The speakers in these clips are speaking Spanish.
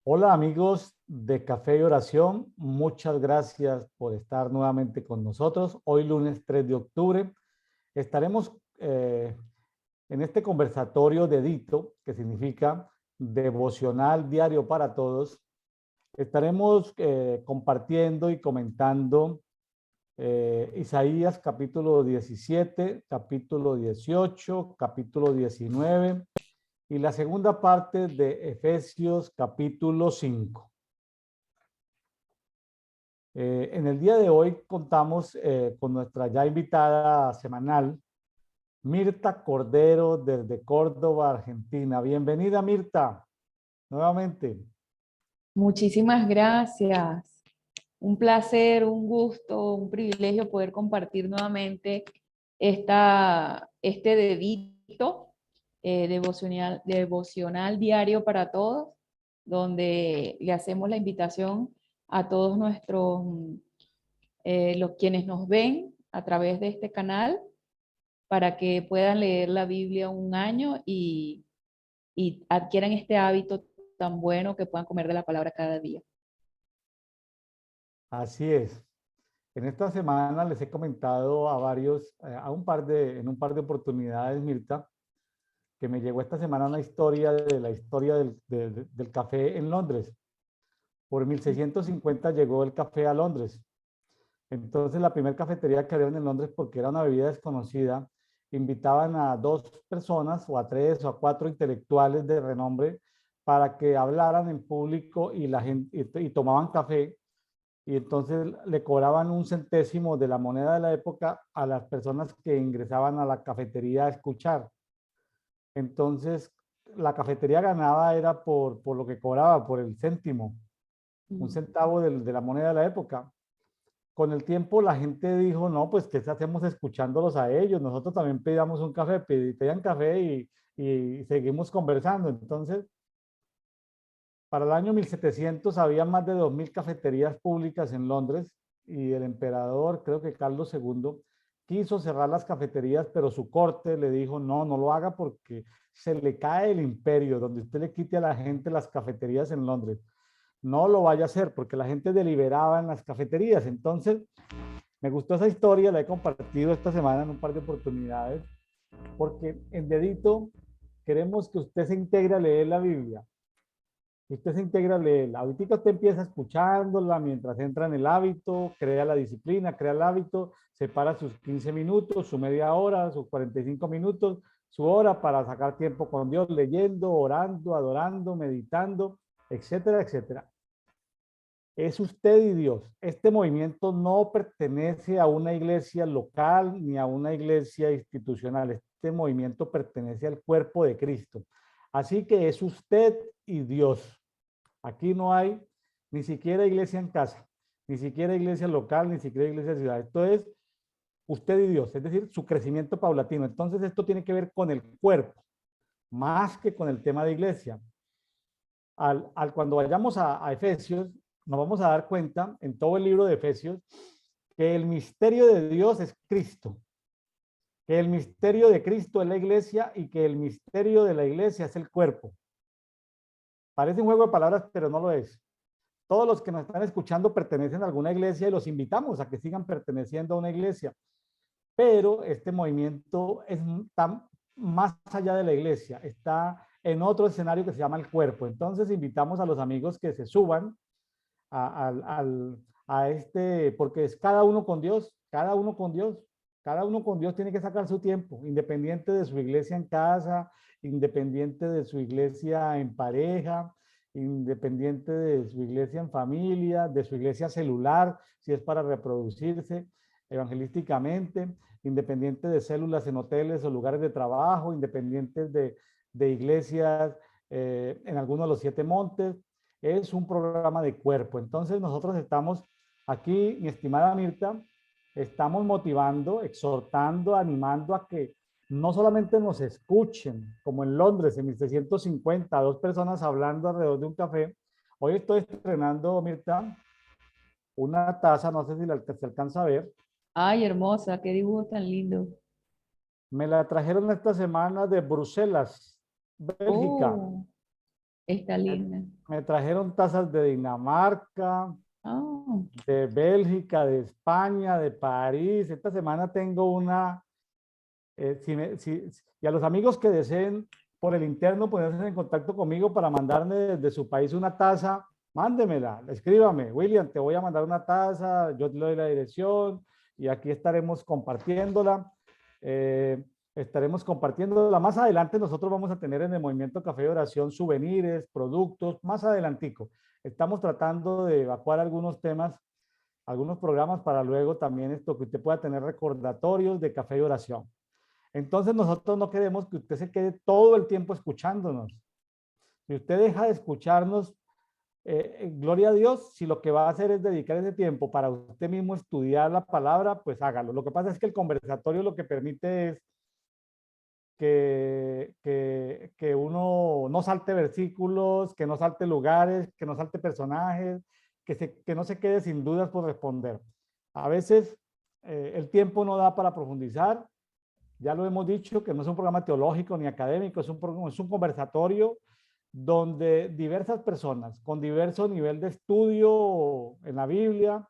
Hola amigos de Café y Oración, muchas gracias por estar nuevamente con nosotros. Hoy lunes 3 de octubre estaremos en este conversatorio de Dito, que significa Devocional Diario para Todos. Estaremos compartiendo y comentando Isaías capítulo 17, capítulo 18, capítulo 19 y la segunda parte de Efesios capítulo 5. En el día de hoy contamos con nuestra ya invitada semanal, Mirta Cordero, desde Córdoba, Argentina. Bienvenida, Mirta, nuevamente. Muchísimas gracias. Un placer, un gusto, un privilegio poder compartir nuevamente este dedito devocional diario para todos, donde le hacemos la invitación a todos los quienes nos ven a través de este canal para que puedan leer la Biblia un año y adquieran este hábito tan bueno que puedan comer de la palabra cada día. Así es. En esta semana les he comentado a varios, en un par de oportunidades, Mirta, que me llegó esta semana una historia de la historia del café en Londres. Por 1650 llegó el café a Londres. Entonces, la primera cafetería que abrieron en Londres, porque era una bebida desconocida, invitaban a dos personas o a tres o a cuatro intelectuales de renombre para que hablaran en público y la gente y tomaban café, y entonces le cobraban un centésimo de la moneda de la época a las personas que ingresaban a la cafetería a escuchar. Entonces, la cafetería ganaba era por lo que cobraba, por el céntimo, un centavo de la moneda de la época. Con el tiempo la gente dijo, no, pues ¿qué hacemos escuchándolos a ellos? Nosotros también pedíamos un café, pedían café y seguimos conversando. Entonces, para el año 1700 había más de 2000 cafeterías públicas en Londres, y el emperador, creo que Carlos II, quiso cerrar las cafeterías, pero su corte le dijo, no, no lo haga porque se le cae el imperio, donde usted le quite a la gente las cafeterías en Londres. No lo vaya a hacer porque la gente deliberaba en las cafeterías. Entonces, me gustó esa historia, la he compartido esta semana en un par de oportunidades, porque en Dedito queremos que usted se integre a leer la Biblia. Usted se integra a leerla. Ahorita usted empieza escuchándola mientras entra en el hábito, crea la disciplina, crea el hábito, separa sus 15 minutos, su media hora, sus 45 minutos, su hora para sacar tiempo con Dios, leyendo, orando, adorando, meditando, etcétera, etcétera. Es usted y Dios. Este movimiento no pertenece a una iglesia local ni a una iglesia institucional. Este movimiento pertenece al cuerpo de Cristo. Así que es usted y Dios. Aquí no hay ni siquiera iglesia en casa, ni siquiera iglesia local, ni siquiera iglesia de ciudad. Esto es usted y Dios, es decir, su crecimiento paulatino. Entonces esto tiene que ver con el cuerpo, más que con el tema de iglesia. Cuando vayamos a Efesios, nos vamos a dar cuenta en todo el libro de Efesios que el misterio de Dios es Cristo, que el misterio de Cristo es la iglesia y que el misterio de la iglesia es el cuerpo. Parece un juego de palabras, pero no lo es. Todos los que nos están escuchando pertenecen a alguna iglesia y los invitamos a que sigan perteneciendo a una iglesia. Pero este movimiento está más allá de la iglesia, está en otro escenario que se llama el cuerpo. Entonces invitamos a los amigos que se suban a este, porque es cada uno con Dios, cada uno con Dios, cada uno con Dios tiene que sacar su tiempo, independiente de su iglesia en casa, independiente de su iglesia en pareja, independiente de su iglesia en familia, de su iglesia celular, si es para reproducirse evangelísticamente, independiente de células en hoteles o lugares de trabajo, independientes de iglesias en alguno de los 7 montes. Es un programa de cuerpo. Entonces nosotros estamos aquí, mi estimada Mirta, estamos motivando, exhortando, animando a que no solamente nos escuchen, como en Londres en 1750, 2 personas hablando alrededor de un café. Hoy estoy estrenando, Mirta, una taza, no sé si se alcanza a ver. Ay, hermosa, qué dibujo tan lindo. Me la trajeron esta semana de Bruselas, Bélgica. Oh, Está linda. Me trajeron tazas de Dinamarca, Oh, de Bélgica, de España, de París. Esta semana tengo una, y a los amigos que deseen por el interno ponerse en contacto conmigo para mandarme desde su país una taza, mándemela, escríbame, William, te voy a mandar una taza, yo te doy la dirección y aquí estaremos compartiéndola. Eh, Estaremos compartiéndola. Más adelante nosotros vamos a tener en el Movimiento Café de Oración souvenirs, productos, más adelantico. Estamos tratando de evacuar algunos temas, algunos programas para luego también esto que usted pueda tener recordatorios de café de oración. Entonces nosotros no queremos que usted se quede todo el tiempo escuchándonos. Si usted deja de escucharnos, gloria a Dios, si lo que va a hacer es dedicar ese tiempo para usted mismo estudiar la palabra, pues hágalo. Lo que pasa es que el conversatorio lo que permite es que uno no salte versículos, que no salte lugares, que no salte personajes, que no se quede sin dudas por responder. A veces el tiempo no da para profundizar. Ya lo hemos dicho, que no es un programa teológico ni académico, es un conversatorio donde diversas personas con diverso nivel de estudio en la Biblia,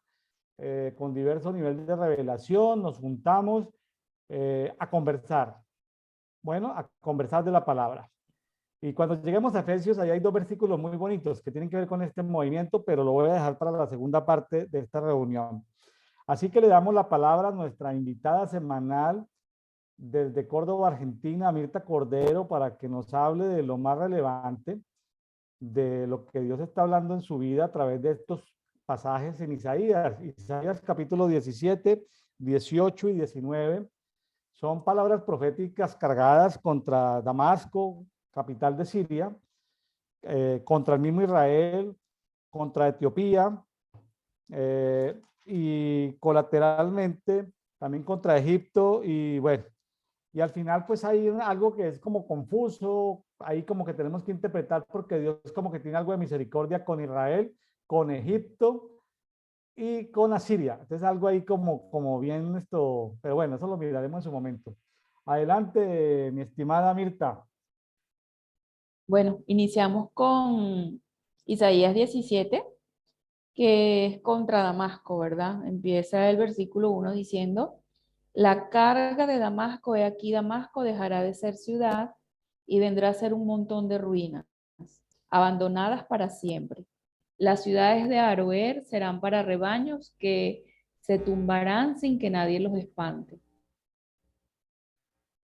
con diverso nivel de revelación, nos juntamos a conversar. Bueno, a conversar de la palabra. Y cuando lleguemos a Efesios, ahí hay dos versículos muy bonitos que tienen que ver con este movimiento, pero lo voy a dejar para la segunda parte de esta reunión. Así que le damos la palabra a nuestra invitada semanal desde Córdoba, Argentina, Mirta Cordero, para que nos hable de lo más relevante, de lo que Dios está hablando en su vida a través de estos pasajes en Isaías. Isaías capítulo 17, 18 y 19 son palabras proféticas cargadas contra Damasco, capital de Siria, contra el mismo Israel, contra Etiopía y colateralmente también contra Egipto y bueno, y al final pues hay algo que es como confuso, ahí como que tenemos que interpretar porque Dios como que tiene algo de misericordia con Israel, con Egipto y con Asiria. Entonces algo ahí como bien esto, pero bueno, eso lo miraremos en su momento. Adelante, mi estimada Mirta. bueno, iniciamos con Isaías 17, que es contra Damasco, ¿verdad? Empieza el versículo 1 diciendo, la carga de Damasco, he aquí Damasco dejará de ser ciudad y vendrá a ser un montón de ruinas, abandonadas para siempre. Las ciudades de Aroer serán para rebaños que se tumbarán sin que nadie los espante.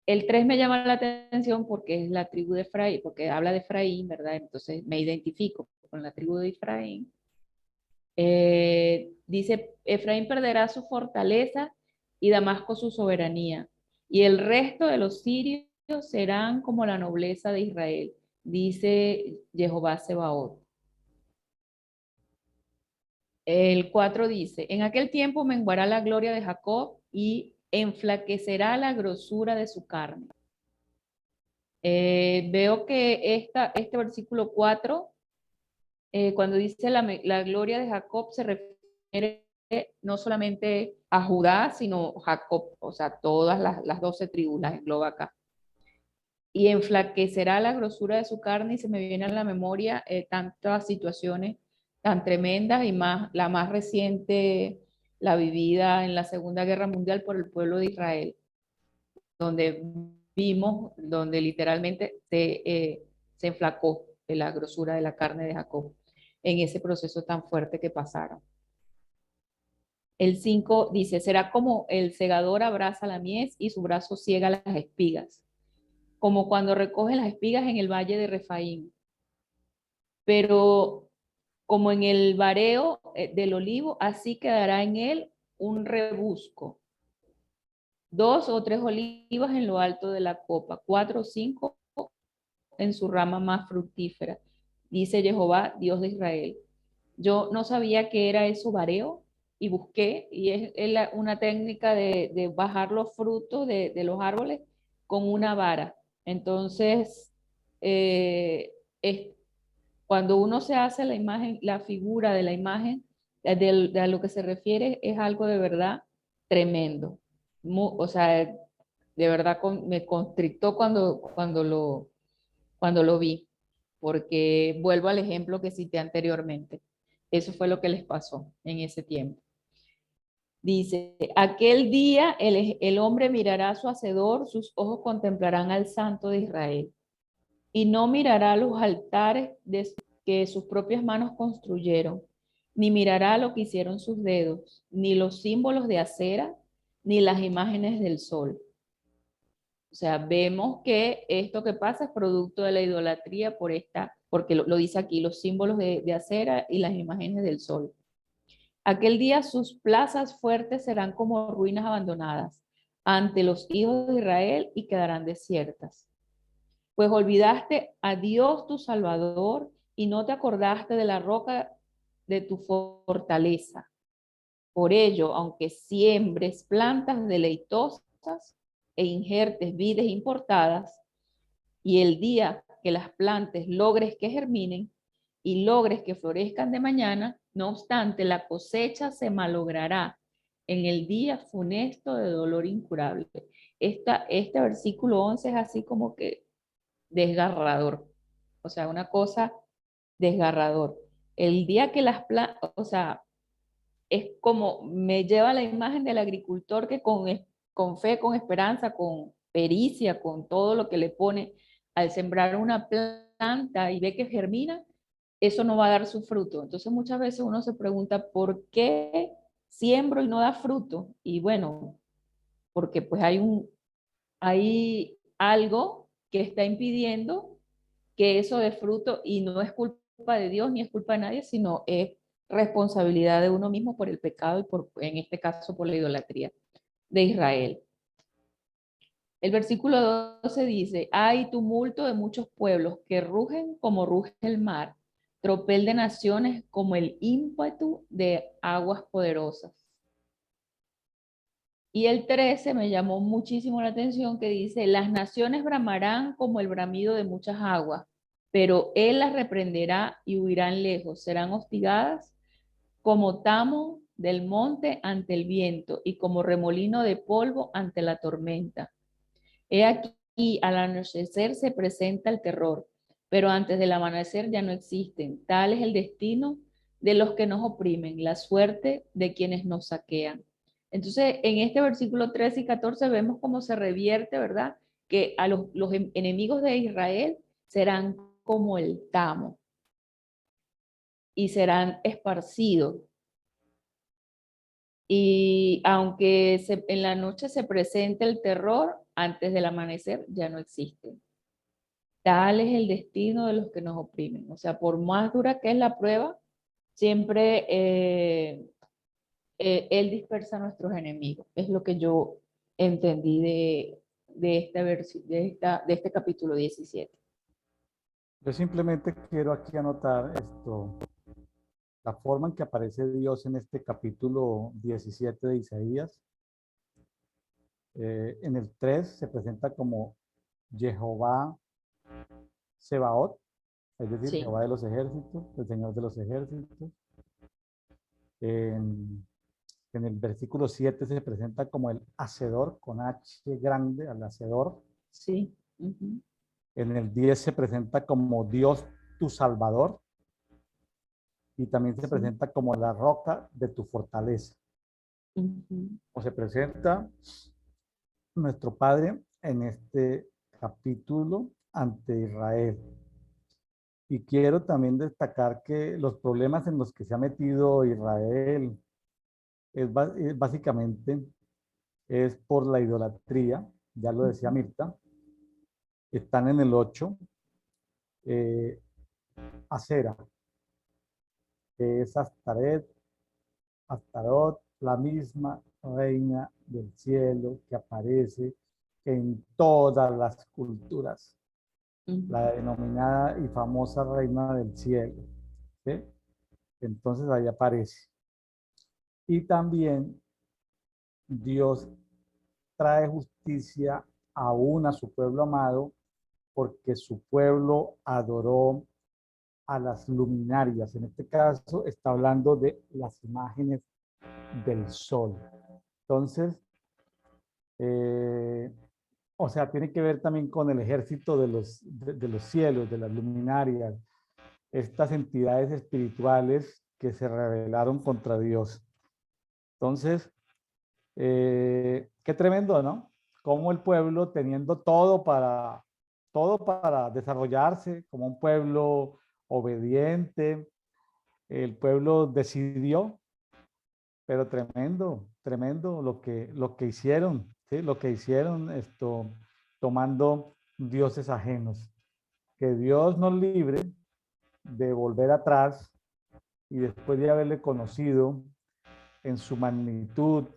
El 3 me llama la atención porque es la tribu de Efraín, porque habla de Efraín, ¿verdad? Entonces me identifico con la tribu de Efraín. Dice, Efraín perderá su fortaleza y Damasco su soberanía, y el resto de los sirios serán como la nobleza de Israel, dice Jehová Sebaot. El 4 dice, en aquel tiempo menguará la gloria de Jacob y enflaquecerá la grosura de su carne. Veo que este versículo 4, cuando dice la gloria de Jacob, se refiere no solamente a Judá, sino Jacob, o sea, todas las 12 tribus las engloba acá. Y enflaquecerá la grosura de su carne y se me viene a la memoria tantas situaciones tan tremendas y más, la más reciente, la vivida en la Segunda Guerra Mundial por el pueblo de Israel, donde vimos, donde literalmente se enflacó la grosura de la carne de Jacob en ese proceso tan fuerte que pasaron. El 5 dice, será como el segador abraza la mies y su brazo ciega las espigas, como cuando recogen las espigas en el valle de Refaim. Pero como en el vareo del olivo, así quedará en él un rebusco. 2 o 3 olivas en lo alto de la copa, 4 o 5 en su rama más fructífera, dice Jehová, Dios de Israel. Yo no sabía qué era eso vareo y busqué, y es una técnica de bajar los frutos de los árboles con una vara. Entonces, es, cuando uno se hace la imagen, la figura de la imagen, de a lo que se refiere, es algo de verdad tremendo. O sea, de verdad me constrictó cuando lo vi, porque vuelvo al ejemplo que cité anteriormente. Eso fue lo que les pasó en ese tiempo. Dice, aquel día el hombre mirará a su hacedor, sus ojos contemplarán al Santo de Israel, y no mirará los altares que sus propias manos construyeron, ni mirará lo que hicieron sus dedos, ni los símbolos de acera, ni las imágenes del sol. O sea, vemos que esto que pasa es producto de la idolatría porque lo dice aquí, los símbolos de acera y las imágenes del sol. Aquel día sus plazas fuertes serán como ruinas abandonadas ante los hijos de Israel y quedarán desiertas. Pues olvidaste a Dios tu Salvador y no te acordaste de la roca de tu fortaleza. Por ello, aunque siembres plantas deleitosas e injertes vides importadas, y el día que las plantes logres que germinen y logres que florezcan de mañana, no obstante, la cosecha se malogrará en el día funesto de dolor incurable. Este versículo 11 es así como que desgarrador. O sea, una cosa desgarrador. El día que las plantas, o sea, es como me lleva la imagen del agricultor que con fe, con esperanza, con pericia, con todo lo que le pone al sembrar una planta y ve que germina, eso no va a dar su fruto. Entonces muchas veces uno se pregunta, ¿por qué siembro y no da fruto? Y bueno, porque pues hay algo que está impidiendo que eso dé fruto y no es culpa de Dios ni es culpa de nadie, sino es responsabilidad de uno mismo por el pecado y en este caso por la idolatría de Israel. El versículo 12 dice, hay tumulto de muchos pueblos que rugen como ruge el mar, tropel de naciones como el ímpetu de aguas poderosas. Y el 13 me llamó muchísimo la atención que dice, las naciones bramarán como el bramido de muchas aguas, pero él las reprenderá y huirán lejos, serán hostigadas como tamo del monte ante el viento y como remolino de polvo ante la tormenta. He aquí, al anochecer se presenta el terror, pero antes del amanecer ya no existen. Tal es el destino de los que nos oprimen, la suerte de quienes nos saquean. Entonces, en este versículo 13 y 14 vemos cómo se revierte, ¿verdad? Que a los enemigos de Israel serán como el tamo y serán esparcidos. Y aunque en la noche se presente el terror, antes del amanecer ya no existe. Tal es el destino de los que nos oprimen. O sea, por más dura que es la prueba, siempre Él dispersa a nuestros enemigos. Es lo que yo entendí de este capítulo 17. Yo simplemente quiero aquí anotar esto, la forma en que aparece Dios en este capítulo 17 de Isaías. En el 3 se presenta como Jehová Sebaot, es decir, Sí. Jehová de los ejércitos, el Señor de los ejércitos. En, en el versículo 7 se presenta como el Hacedor, con H grande, al Hacedor. Sí. Uh-huh. En el 10 se presenta como Dios tu Salvador. Y también se Sí. presenta como la roca de tu fortaleza. Uh-huh. O se presenta nuestro Padre en este capítulo ante Israel. Y quiero también destacar que los problemas en los que se ha metido Israel básicamente es por la idolatría, ya lo decía Uh-huh. Mirta, están en el 8, Acera, que es Astarot, la misma reina del cielo que aparece en todas las culturas, Uh-huh. la denominada y famosa reina del cielo, ¿sí? Entonces ahí aparece. Y también Dios trae justicia aún a su pueblo amado, porque su pueblo adoró a las luminarias. En este caso está hablando de las imágenes del sol. Entonces, O sea, tiene que ver también con el ejército de los cielos, de las luminarias, estas entidades espirituales que se rebelaron contra Dios. Entonces, qué tremendo, ¿no? Cómo el pueblo, teniendo todo para desarrollarse como un pueblo obediente, el pueblo decidió, pero tremendo, tremendo lo que hicieron, ¿sí? Lo que hicieron esto, tomando dioses ajenos. Que Dios nos libre de volver atrás y después de haberle conocido en su magnitud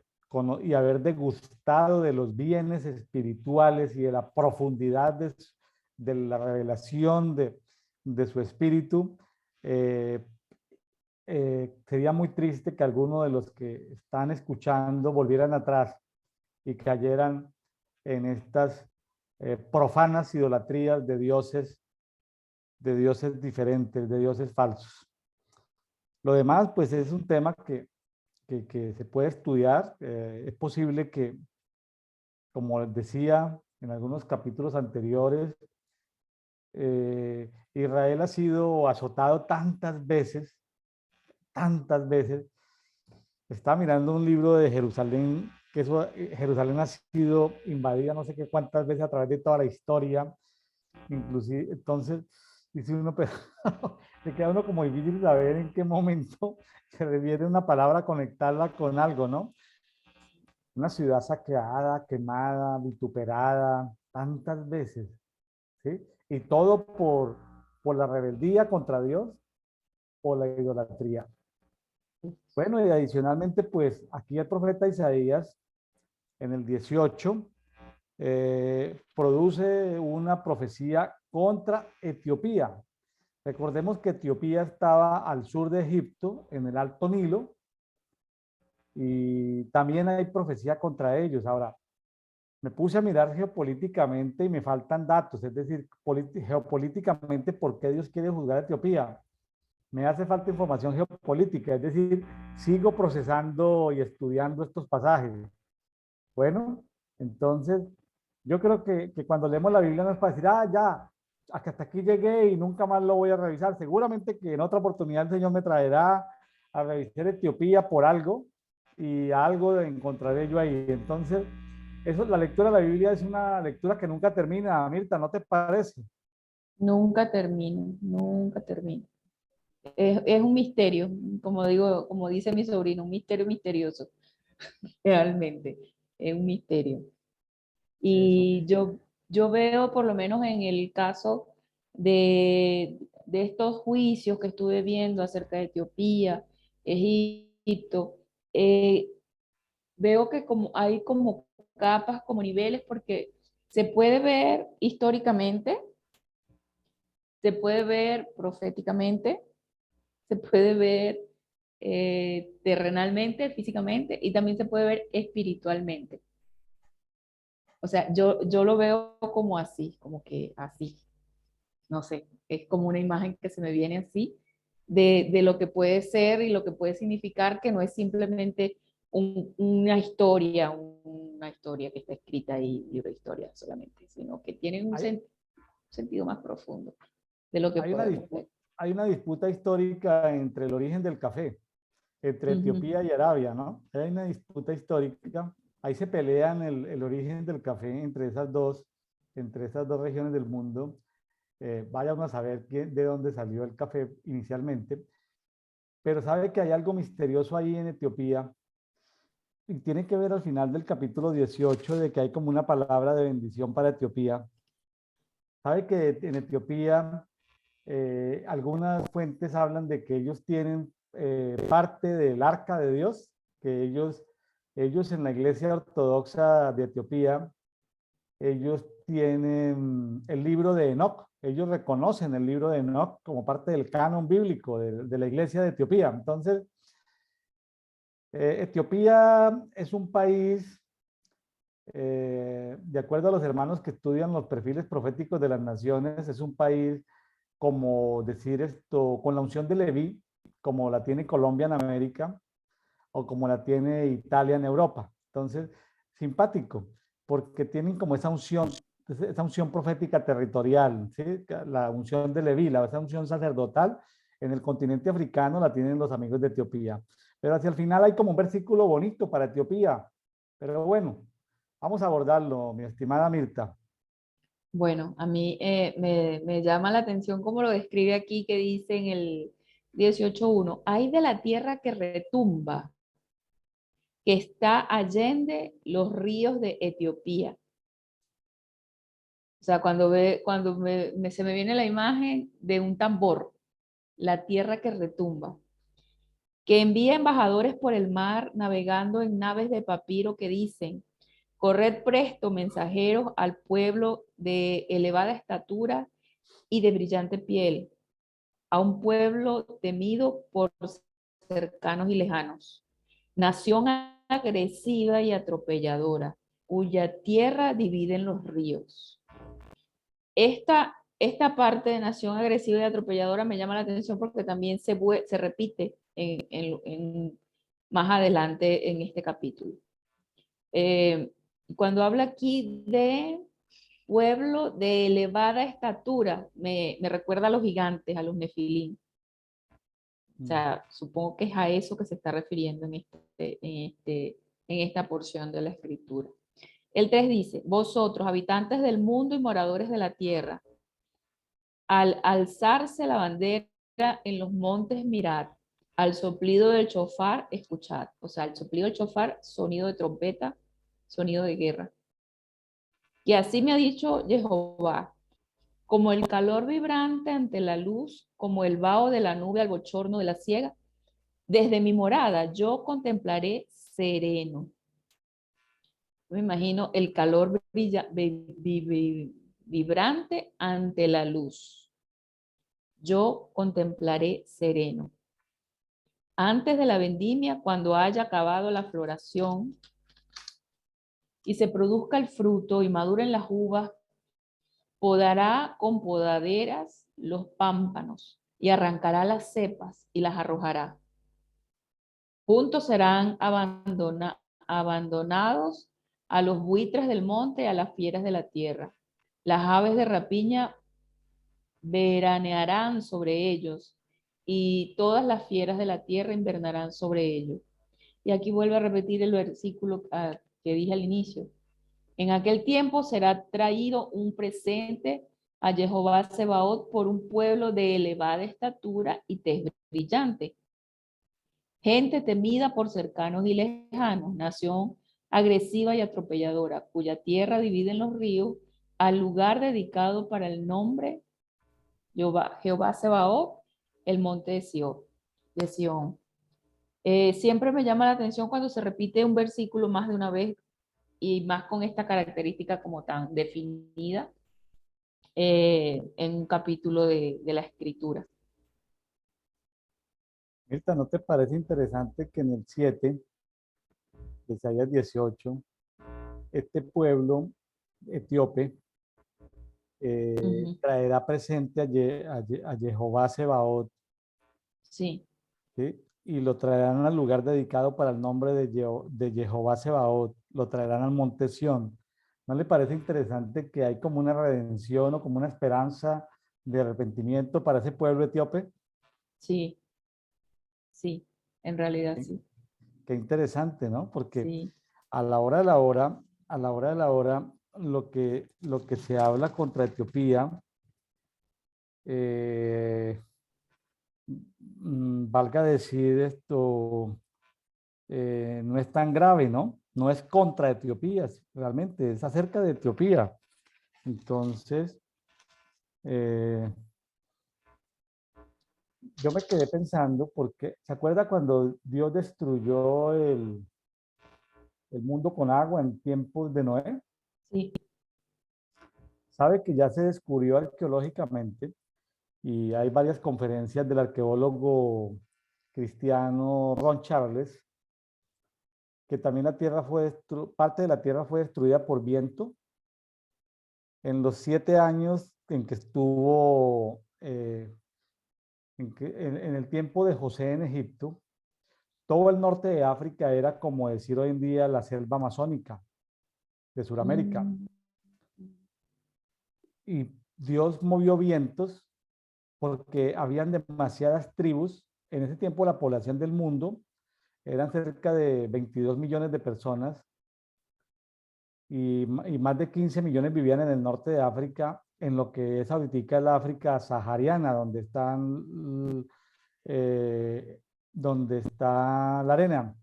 y haber degustado de los bienes espirituales y de la profundidad de la revelación de su espíritu, eh, sería muy triste que algunos de los que están escuchando volvieran atrás y cayeran en estas profanas idolatrías de dioses diferentes, de dioses falsos. Lo demás, pues es un tema que se puede estudiar. Es posible que, como les decía en algunos capítulos anteriores, Israel ha sido azotado tantas veces. Estaba mirando un libro de Jerusalén, que Jerusalén ha sido invadida no sé qué cuántas veces a través de toda la historia, inclusive, entonces, dice uno, pero se queda uno como difícil saber en qué momento se refiere una palabra, conectarla con algo, ¿no? Una ciudad saqueada, quemada, vituperada, tantas veces, ¿sí? Y todo por la rebeldía contra Dios o la idolatría. Bueno, y adicionalmente, pues aquí el profeta Isaías, en el 18, produce una profecía contra Etiopía. Recordemos que Etiopía estaba al sur de Egipto, en el Alto Nilo, y también hay profecía contra ellos. Ahora, me puse a mirar geopolíticamente y me faltan datos, es decir, geopolíticamente, ¿por qué Dios quiere juzgar a Etiopía? Me hace falta información geopolítica, es decir, sigo procesando y estudiando estos pasajes. Bueno, entonces, yo creo que cuando leemos la Biblia no es para decir, ya, hasta aquí llegué y nunca más lo voy a revisar. Seguramente que en otra oportunidad el Señor me traerá a revisar Etiopía por algo y algo encontraré yo ahí. Entonces, eso, la lectura de la Biblia es una lectura que nunca termina, Mirta, ¿no te parece? Nunca termino, nunca termino. Es un misterio, como digo, como dice mi sobrino, un misterio misterioso, realmente, es un misterio. Eso. Y yo veo, por lo menos en el caso de estos juicios que estuve viendo acerca de Etiopía, Egipto, eh, veo que como hay como capas, como niveles, porque se puede ver históricamente, se puede ver proféticamente, se puede ver terrenalmente, físicamente, y también se puede ver espiritualmente. O sea, yo lo veo como así, como que así, no sé, es como una imagen que se me viene así de lo que puede ser y lo que puede significar, que no es simplemente una historia que está escrita ahí, libro de historia solamente, sino que tiene un Hay, sentido más profundo de lo que hay una podemos disputa, ver. hay una disputa histórica entre el origen del café, entre Ujú. Etiopía y Arabia, ¿no? Hay una disputa histórica. Ahí se pelean el origen del café entre esas dos regiones del mundo. Vaya uno a saber de dónde salió el café inicialmente, pero sabe que hay algo misterioso ahí en Etiopía y tiene que ver al final del capítulo 18 de que hay como una palabra de bendición para Etiopía. Sabe que en Etiopía algunas fuentes hablan de que ellos tienen parte del arca de Dios, que ellos en la iglesia ortodoxa de Etiopía, ellos tienen el libro de Enoch, ellos reconocen el libro de Enoch como parte del canon bíblico de la iglesia de Etiopía. Entonces, Etiopía es un país, de acuerdo a los hermanos que estudian los perfiles proféticos de las naciones, es un país como decir esto, con la unción de Leví, como la tiene Colombia en América o como la tiene Italia en Europa. Entonces, simpático. porque tienen como esa unción profética territorial, ¿sí? La unción de Leví, esa unción sacerdotal, en el continente africano la tienen los amigos de Etiopía. Pero hacia el final hay como un versículo bonito para Etiopía. Pero bueno, vamos a abordarlo, mi estimada Mirta. Bueno, a mí me llama la atención cómo lo describe aquí, que dice en el 18:1, hay de la tierra que retumba, que está allende los ríos de Etiopía. O sea, se me viene la imagen de un tambor, la tierra que retumba, que envía embajadores por el mar navegando en naves de papiro que dicen, corred presto, mensajeros, al pueblo de elevada estatura y de brillante piel, a un pueblo temido por cercanos y lejanos, nación agresiva y atropelladora, cuya tierra dividen los ríos. Esta parte de nación agresiva y atropelladora me llama la atención porque también se repite más adelante en este capítulo. Cuando habla aquí de pueblo de elevada estatura, me recuerda a los gigantes, a los nefilín. O sea, supongo que es a eso que se está refiriendo en esta porción de la escritura. El 3 dice, vosotros, habitantes del mundo y moradores de la tierra, al alzarse la bandera en los montes, mirad, al soplido del chofar, escuchad. O sea, el soplido del chofar, sonido de trompeta, sonido de guerra. Y así me ha dicho Jehová, como el calor vibrante ante la luz, como el vaho de la nube al bochorno de la siega, desde mi morada yo contemplaré sereno. Me imagino el calor vibrante ante la luz. Yo contemplaré sereno. Antes de la vendimia, cuando haya acabado la floración y se produzca el fruto y maduren las uvas, podará con podaderas los pámpanos y arrancará las cepas y las arrojará. Juntos serán abandonados a los buitres del monte y a las fieras de la tierra. Las aves de rapiña veranearán sobre ellos y todas las fieras de la tierra invernarán sobre ellos. Y aquí vuelve a repetir el versículo que dije al inicio. En aquel tiempo será traído un presente a Jehová Sebaot por un pueblo de elevada estatura y tez brillante. Gente temida por cercanos y lejanos, nación agresiva y atropelladora, cuya tierra divide en los ríos, al lugar dedicado para el nombre Jehová Sebaot, el monte de Sión. Siempre me llama la atención cuando se repite un versículo más de una vez y más con esta característica como tan definida en un capítulo de la escritura. Mirta, ¿no te parece interesante que en el 7, de Isaías 18, este pueblo etíope traerá presente a Jehová Sebaot, Sí. ¿sí? Y lo traerán al lugar dedicado para el nombre de Jehová Sebaot, lo traerán al monte Sión. ¿No le parece interesante que hay como una redención o como una esperanza de arrepentimiento para ese pueblo etíope? Sí, sí, en realidad Qué, sí. qué interesante, ¿no? Porque Sí, a la hora de la hora, a la hora de la hora, lo que se habla contra Etiopía, eh, valga decir esto, no es tan grave, ¿no? No es contra Etiopía, realmente es acerca de Etiopía. Entonces, eh, yo me quedé pensando porque, ¿se acuerda cuando Dios destruyó el mundo con agua en tiempos de Noé? sí, Sabe que ya se descubrió arqueológicamente y hay varias conferencias del arqueólogo cristiano Ron Charles, que también parte de la tierra fue destruida por viento en los 7 años en que estuvo, en el tiempo de José en Egipto. Todo el norte de África era, como decir hoy en día, la selva amazónica. de Sudamérica. Mm. Y Dios movió vientos porque habían demasiadas tribus. En ese tiempo la población del mundo eran cerca de 22 millones de personas y más de 15 millones vivían en el norte de África, en lo que es ahorita la África sahariana, donde está la arena.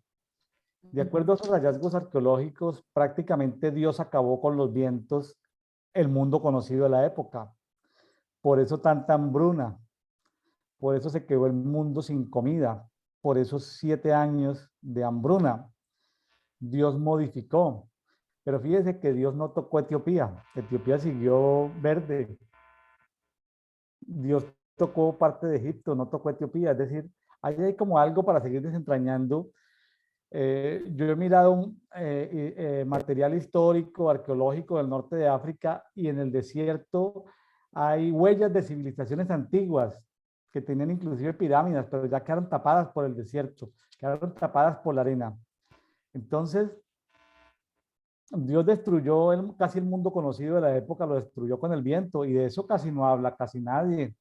De acuerdo a esos hallazgos arqueológicos, prácticamente Dios acabó con los vientos, el mundo conocido de la época. Por eso tanta hambruna, por eso se quedó el mundo sin comida, por esos 7 años de hambruna. Dios modificó. Pero fíjese que Dios no tocó Etiopía. Etiopía siguió verde. Dios tocó parte de Egipto, no tocó Etiopía. Es decir, ahí hay como algo para seguir desentrañando. Yo he mirado material histórico, arqueológico del norte de África y en el desierto hay huellas de civilizaciones antiguas que tenían inclusive pirámides, pero ya quedaron tapadas por el desierto, quedaron tapadas por la arena. Entonces, Dios destruyó casi el mundo conocido de la época, lo destruyó con el viento y de eso casi no habla casi nadie.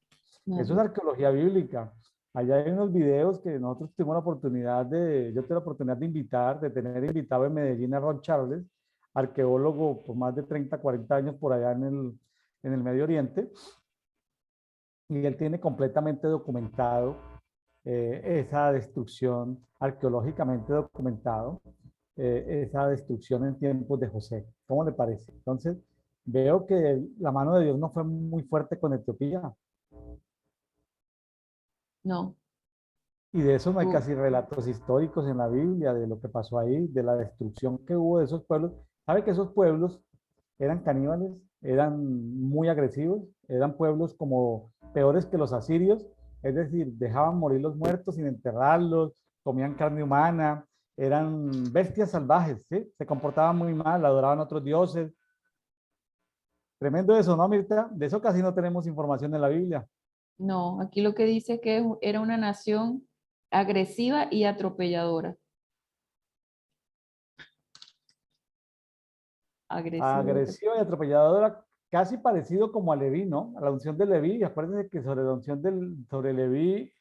Eso es arqueología bíblica. Allá hay unos videos que nosotros tuvimos la oportunidad yo tuve la oportunidad de tener invitado en Medellín a Ron Charles, arqueólogo por más de 30, 40 años por allá en el Medio Oriente, y él tiene completamente documentado esa destrucción, arqueológicamente documentado, esa destrucción en tiempos de José. ¿Cómo le parece? Entonces, veo que la mano de Dios no fue muy fuerte con Etiopía. No. Y de eso no hay casi relatos históricos en la Biblia, de lo que pasó ahí, de la destrucción que hubo de esos pueblos. ¿Sabe que esos pueblos eran caníbales, eran muy agresivos, eran pueblos como peores que los asirios? Es decir, dejaban morir los muertos sin enterrarlos, comían carne humana, eran bestias salvajes, ¿sí? Se comportaban muy mal, adoraban a otros dioses. Tremendo eso, ¿no, Mirta? De eso casi no tenemos información en la Biblia. No, aquí lo que dice es que era una nación agresiva y atropelladora. Agresiva. Agresiva y atropelladora, casi parecido como a Leví, ¿no? A la unción de Leví. Acuérdense que sobre la unción sobre Leví,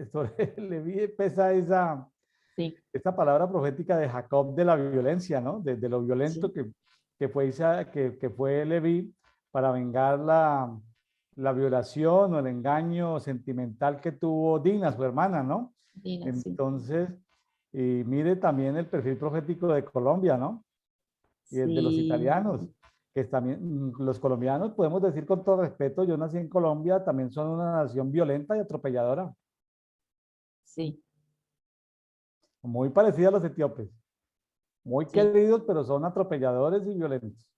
sobre Leví pesa Sí, esa palabra profética de Jacob de la violencia, ¿no? De lo violento sí. que fue Leví para vengar la violación o el engaño sentimental que tuvo Dina, su hermana, ¿no? Dina, sí. Entonces, y mire también el perfil profético de Colombia, ¿no? Y el de los Sí, italianos, que también los colombianos, podemos decir con todo respeto, yo nací en Colombia, también son una nación violenta y atropelladora, sí, muy parecida a los etíopes, muy sí, queridos, pero son atropelladores y violentos. sí.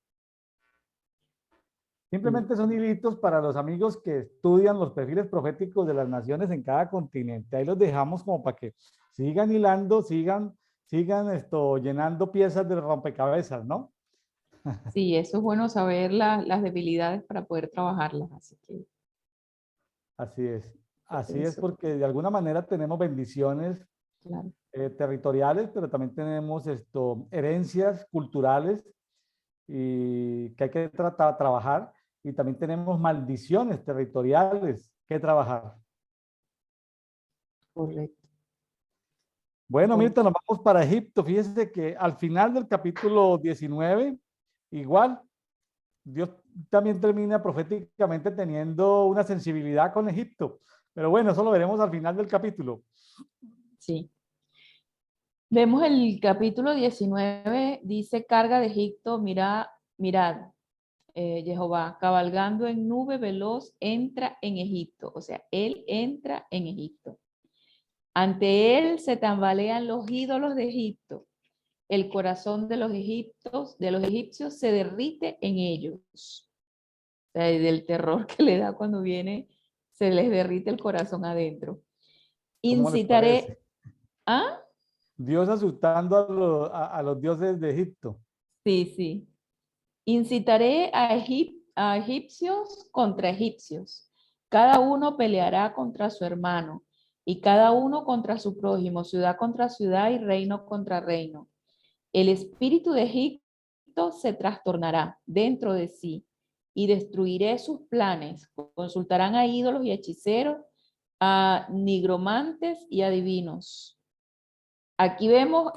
Simplemente son hilitos para los amigos que estudian los perfiles proféticos de las naciones en cada continente. Ahí los dejamos como para que sigan hilando, sigan llenando piezas de rompecabezas, ¿no? Sí, eso es bueno saber las debilidades para poder trabajarlas. Así que Así es. Así es eso, porque de alguna manera tenemos bendiciones claro. territoriales, pero también tenemos herencias culturales y que hay que trabajar. Y también tenemos maldiciones territoriales que trabajar. Correcto. Bueno, Bueno, Mirta, nos vamos para Egipto. Fíjese que al final del capítulo 19, igual, Dios también termina proféticamente teniendo una sensibilidad con Egipto. Pero bueno, eso lo veremos al final del capítulo. sí. Vemos el capítulo 19, dice, carga de Egipto, mirad, Jehová, cabalgando en nube veloz, entra en Egipto. O sea, él entra en Egipto. Ante él se tambalean los ídolos de Egipto. El corazón de los egipcios se derrite en ellos. O sea, del terror que le da cuando viene, se les derrite el corazón adentro. ¿Cómo les Incitaré, parece? ¿ah? Dios asustando a los dioses de Egipto. Sí, sí. Incitaré a egipcios contra egipcios. Cada uno peleará contra su hermano y cada uno contra su prójimo, ciudad contra ciudad y reino contra reino. El espíritu de Egipto Egipto se trastornará dentro de sí y destruiré sus planes. Consultarán a ídolos y hechiceros, a nigromantes y adivinos. Aquí vemos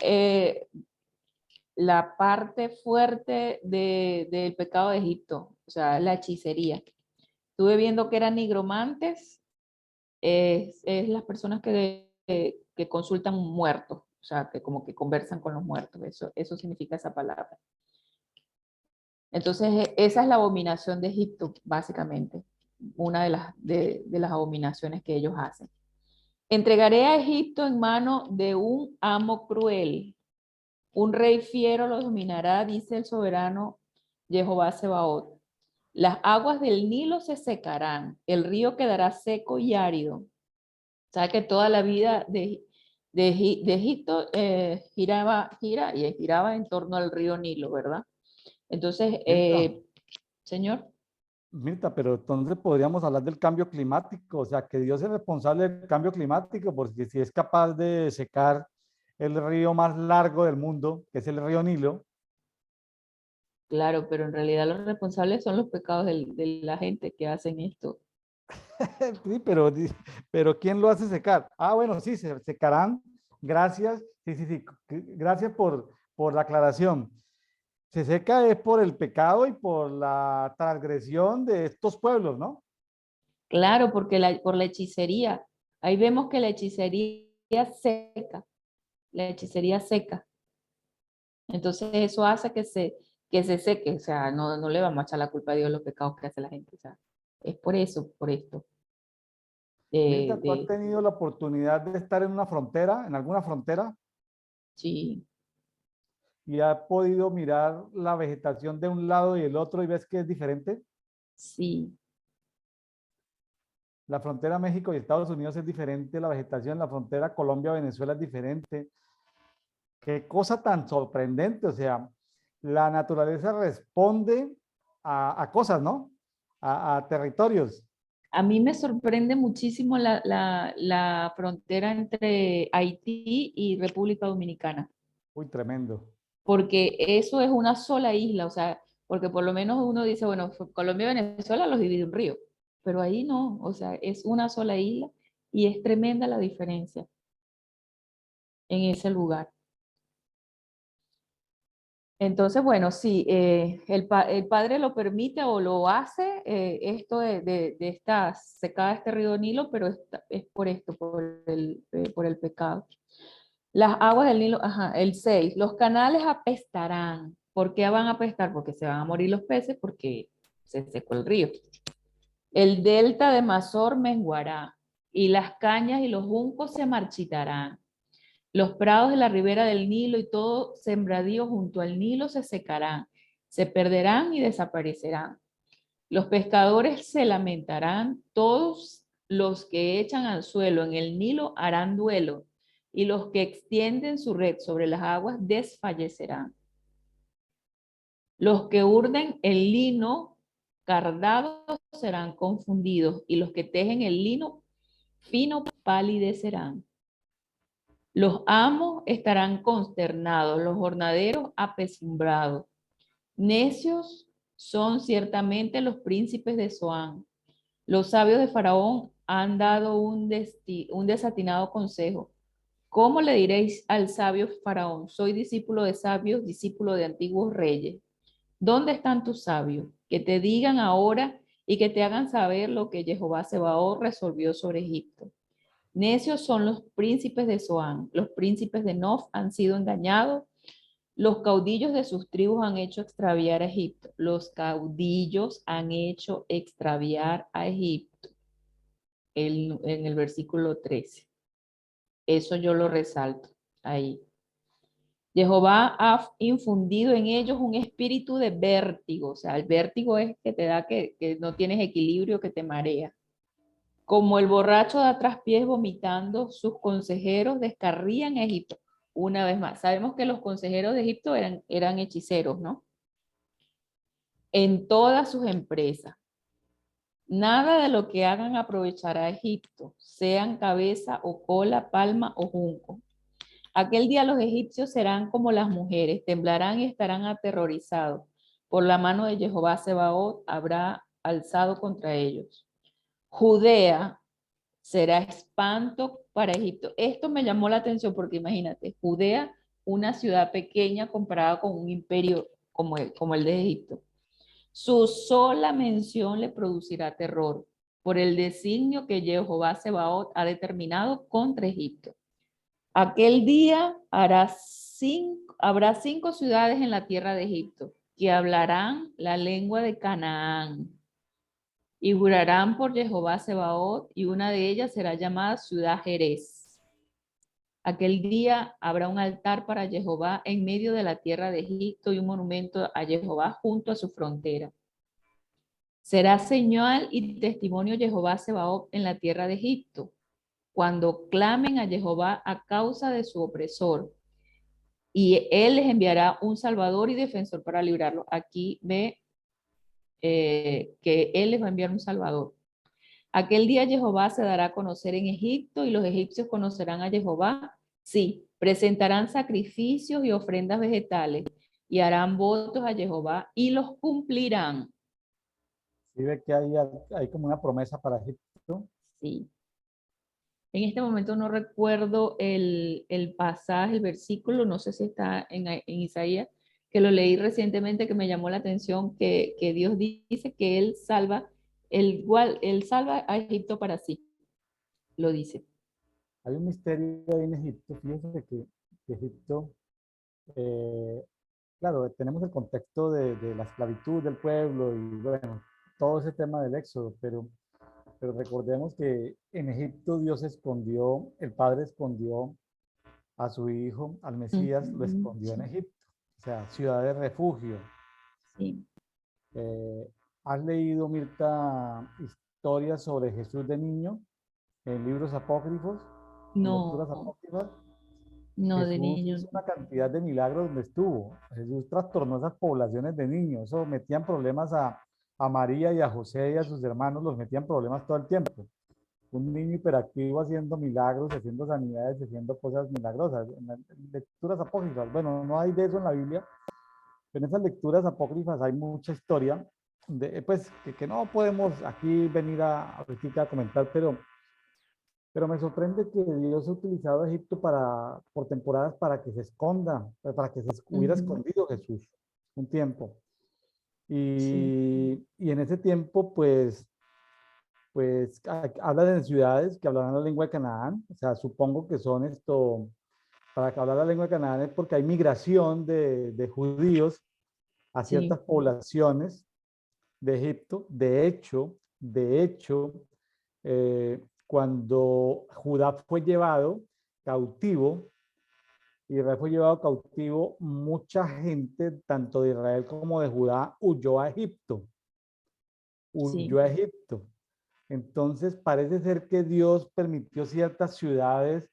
la parte fuerte del pecado de Egipto, o sea, la hechicería. Estuve viendo que eran nigromantes, es las personas que consultan muertos, o sea, que como que conversan con los muertos, eso significa esa palabra. Entonces, esa es la abominación de Egipto, básicamente, una de las abominaciones que ellos hacen. Entregaré a Egipto en mano de un amo cruel. Un rey fiero lo dominará, dice el soberano Jehová Sebaot. Las aguas del Nilo se secarán, el río quedará seco y árido. O sea que toda la vida de Egipto giraba en torno al río Nilo, ¿verdad? Entonces, Mirta, señor. Mirta, pero entonces podríamos hablar del cambio climático, o sea, que Dios es responsable del cambio climático, porque si es capaz de secar el río más largo del mundo, que es el río Nilo. Claro, pero en realidad los responsables son los pecados de la gente que hacen esto. Sí, pero ¿quién lo hace secar? Ah, bueno, sí, se secarán. Gracias. Sí, sí, sí. Gracias por la aclaración. Se seca es por el pecado y por la transgresión de estos pueblos, ¿no? Claro, porque por la hechicería. Ahí vemos que la hechicería seca, la hechicería seca. Entonces eso hace que se seque. O sea, no le vamos a echar la culpa a Dios de los pecados que hace la gente. O sea, es por eso, por esto. Mirta, ¿tú has De, tenido la oportunidad de estar en una frontera, en alguna frontera, sí, y has podido mirar la vegetación de un lado y el otro y ves que es diferente? sí. La frontera México y Estados Unidos es diferente, la vegetación, la frontera Colombia-Venezuela es diferente. Qué cosa tan sorprendente, o sea, la naturaleza responde a cosas, ¿no? A territorios. A mí me sorprende muchísimo la frontera entre Haití y República Dominicana, Uy, tremendo. porque eso es una sola isla, o sea, porque por lo menos uno dice, bueno, Colombia y Venezuela los divide un río, pero ahí no, o sea, es una sola isla y es tremenda la diferencia en ese lugar. Entonces, bueno, sí, el padre lo permite o lo hace, esto de esta secada de este río Nilo, pero es por esto, por el pecado. Las aguas del Nilo, ajá, el 6, los canales apestarán. ¿Por qué van a apestar? Porque se van a morir los peces, porque se secó el río. El delta de Mazor menguará, y las cañas y los juncos se marchitarán. Los prados de la ribera del Nilo y todo sembradío junto al Nilo se secarán, se perderán y desaparecerán. Los pescadores se lamentarán, todos los que echan al suelo en el Nilo harán duelo, y los que extienden su red sobre las aguas desfallecerán. Los que urden el lino cardado serán confundidos, y los que tejen el lino fino palidecerán. Los amos estarán consternados, los jornaderos apesumbrados. Necios son ciertamente los príncipes de Zoán. Los sabios de Faraón han dado un desatinado consejo. ¿Cómo le diréis al sabio Faraón? Soy discípulo de sabios, discípulo de antiguos reyes. ¿Dónde están tus sabios? Que te digan ahora y que te hagan saber lo que Jehová Sebaot resolvió sobre Egipto. Necios son los príncipes de Zoán, los príncipes de Nof han sido engañados, los caudillos de sus tribus han hecho extraviar a Egipto, los caudillos han hecho extraviar a Egipto, en el versículo 13. Eso yo lo resalto ahí. Jehová ha infundido en ellos un espíritu de vértigo, o sea, el vértigo es que te da que no tienes equilibrio, que te marea. Como el borracho da traspiés vomitando, sus consejeros descarrían a Egipto. Una vez más, sabemos que los consejeros de Egipto eran hechiceros, ¿no? En todas sus empresas. Nada de lo que hagan aprovechará a Egipto, sean cabeza o cola, palma o junco. Aquel día los egipcios serán como las mujeres, temblarán y estarán aterrorizados. Por la mano de Jehová Sebaot habrá alzado contra ellos. Judea será espanto para Egipto. Esto me llamó la atención porque imagínate, Judea, una ciudad pequeña comparada con un imperio como el de Egipto. Su sola mención le producirá terror por el designio que Jehová Sebaot ha determinado contra Egipto. Aquel día habrá 5 ciudades en la tierra de Egipto que hablarán la lengua de Canaán y jurarán por Jehová Sebaot, y una de ellas será llamada Ciudad Jerez. Aquel día habrá un altar para Jehová en medio de la tierra de Egipto y un monumento a Jehová junto a su frontera. Será señal y testimonio Jehová Sebaot en la tierra de Egipto, cuando clamen a Jehová a causa de su opresor, y él les enviará un salvador y defensor para librarlo. Aquí ve que él les va a enviar un salvador. Aquel día Jehová se dará a conocer en Egipto y los egipcios conocerán a Jehová. Sí, presentarán sacrificios y ofrendas vegetales y harán votos a Jehová y los cumplirán. ¿Sí ve que hay como una promesa para Egipto? Sí. En este momento no recuerdo el pasaje, el versículo, no sé si está en Isaías, que lo leí recientemente, que me llamó la atención, que Dios dice que Él salva, él salva a Egipto para sí, lo dice. Hay un misterio ahí en Egipto. Fíjense que Egipto, eh, claro, tenemos el contexto de la esclavitud del pueblo y bueno, todo ese tema del éxodo, pero recordemos que en Egipto Dios escondió, el Padre escondió a su Hijo, al Mesías, lo Ujú, escondió en Egipto, o sea, ciudad de refugio. sí. Eh, ¿Has leído, Mirta, historias sobre Jesús de niño en libros apócrifos, en lecturas No, apócrifas? no de Jesús niños. hizo una cantidad de milagros donde estuvo. Jesús trastornó esas poblaciones de niños. Eso metían problemas a María y a José y a sus hermanos, los metían problemas todo el tiempo. Un niño hiperactivo haciendo milagros, haciendo sanidades, haciendo cosas milagrosas. En las lecturas apócrifas, bueno, no hay de eso en la Biblia, pero en esas lecturas apócrifas hay mucha historia, pues que no podemos aquí venir a comentar, pero me sorprende que Dios ha utilizado a Egipto por temporadas para que se esconda, para que se hubiera Ujú, escondido Jesús un tiempo. sí, Y en ese tiempo, pues habla de ciudades que hablarán la lengua de Canaán. O sea, supongo que son esto, para que hablar la lengua de Canaán es porque hay migración de judíos a ciertas sí, poblaciones de Egipto. De hecho, cuando Judá fue llevado cautivo, Israel fue llevado cautivo, mucha gente, tanto de Israel como de Judá, huyó a Egipto. Huyó sí, a Egipto. Entonces, parece ser que Dios permitió ciertas ciudades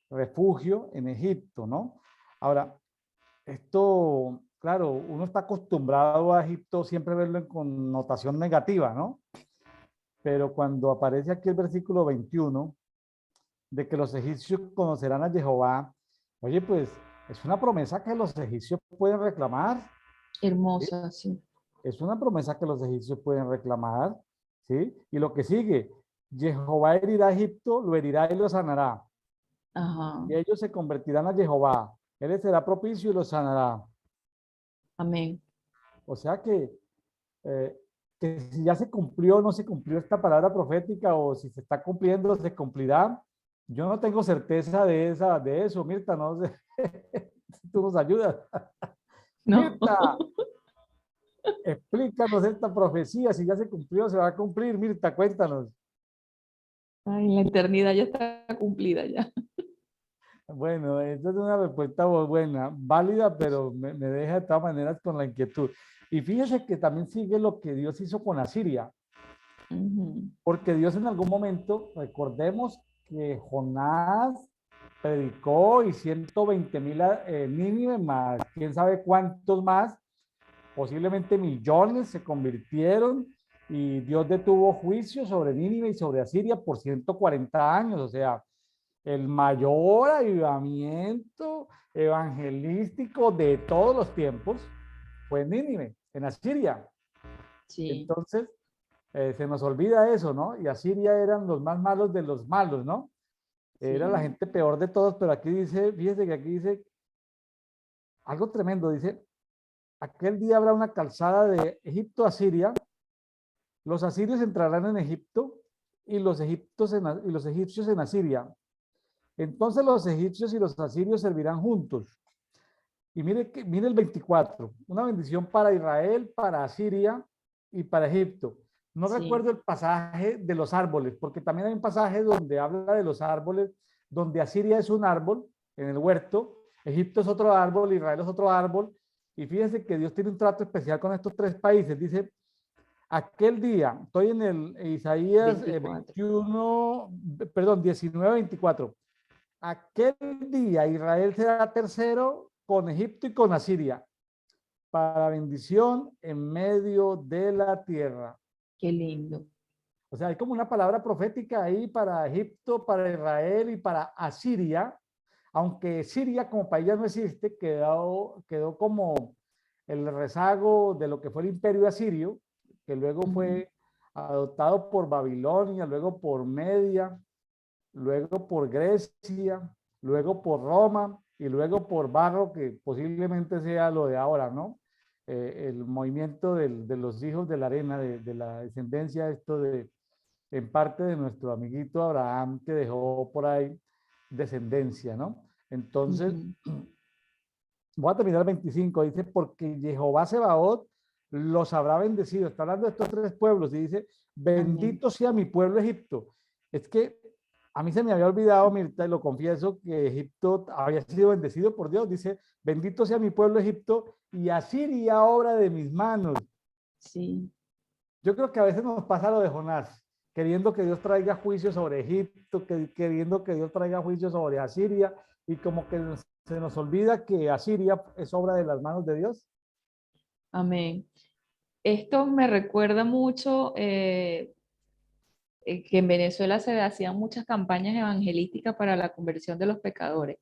refugio en Egipto, ¿no? Ahora, esto, claro, uno está acostumbrado a Egipto siempre verlo en connotación negativa, ¿no? Pero cuando aparece aquí el versículo 21 de que los egipcios conocerán a Jehová, oye, pues es una promesa que los egipcios pueden reclamar, ¿sí? hermosa, sí. Es una promesa que los egipcios pueden reclamar, ¿sí? Y lo que sigue, Jehová herirá a Egipto, lo herirá y lo sanará. Ajá, Y ellos se convertirán a Jehová. Él les será propicio y los sanará. amén. O sea eh, que si ya se cumplió o no se cumplió esta palabra profética o si se está cumpliendo, se cumplirá. Yo no tengo certeza de eso, Mirta, no sé si tú nos ayudas. No, Mirta, explícanos esta profecía, si ya se cumplió, se va a cumplir. Mirta, cuéntanos. ay, la eternidad ya está cumplida ya. Bueno, esta es una respuesta buena, válida, pero me deja de todas maneras con la inquietud. Y fíjese que también sigue lo que Dios hizo con Asiria, Ujú, porque Dios en algún momento, recordemos que Jonás predicó y 120,000 Nínive más, quién sabe cuántos más, posiblemente millones se convirtieron y Dios detuvo juicio sobre Nínive y sobre Asiria por 140 años, o sea, el mayor avivamiento evangelístico de todos los tiempos fue en Nínive, en Asiria. Sí, Entonces, se nos olvida eso, ¿no? Y Asiria eran los más malos de los malos, ¿no? Era la sí, gente peor de todos, pero aquí dice, fíjese que aquí dice algo tremendo, dice, aquel día habrá una calzada de Egipto a Siria, los asirios entrarán en Egipto y los egipcios en Asiria. Entonces los egipcios y los asirios servirán juntos. Y mire el 24, una bendición para Israel, para Asiria y para Egipto. No sí, recuerdo el pasaje de los árboles, porque también hay un pasaje donde habla de los árboles, donde Asiria es un árbol en el huerto, Egipto es otro árbol, Israel es otro árbol. Y fíjense que Dios tiene un trato especial con estos tres países. Dice, aquel día, estoy en el Isaías 24. 21, perdón, 19, 24. Aquel día Israel será tercero con Egipto y con Asiria para bendición en medio de la tierra. Qué lindo. O sea, hay como una palabra profética ahí para Egipto, para Israel y para Asiria, aunque Siria como país ya no existe, quedó como el rezago de lo que fue el imperio asirio, que luego Ujú, fue adoptado por Babilonia, luego por Media, luego por Grecia, luego por Roma y luego por Barro, que posiblemente sea lo de ahora, ¿no? El movimiento de los hijos de la arena, de la descendencia, en parte de nuestro amiguito Abraham, que dejó por ahí descendencia, ¿no? Entonces, ujú. voy a terminar el 25, dice, porque Jehová Sebaot los habrá bendecido. Está hablando de estos tres pueblos y dice, Amén. bendito sea mi pueblo Egipto. Es que a mí se me había olvidado, Mirta, y lo confieso, que Egipto había sido bendecido por Dios. Dice, bendito sea mi pueblo Egipto y Asiria obra de mis manos. Sí, Yo creo que a veces nos pasa lo de Jonás, queriendo que Dios traiga juicio sobre Egipto, queriendo que Dios traiga juicio sobre Asiria, y como que se nos olvida que Asiria es obra de las manos de Dios. amén. Esto me recuerda mucho que en Venezuela se hacían muchas campañas evangelísticas para la conversión de los pecadores.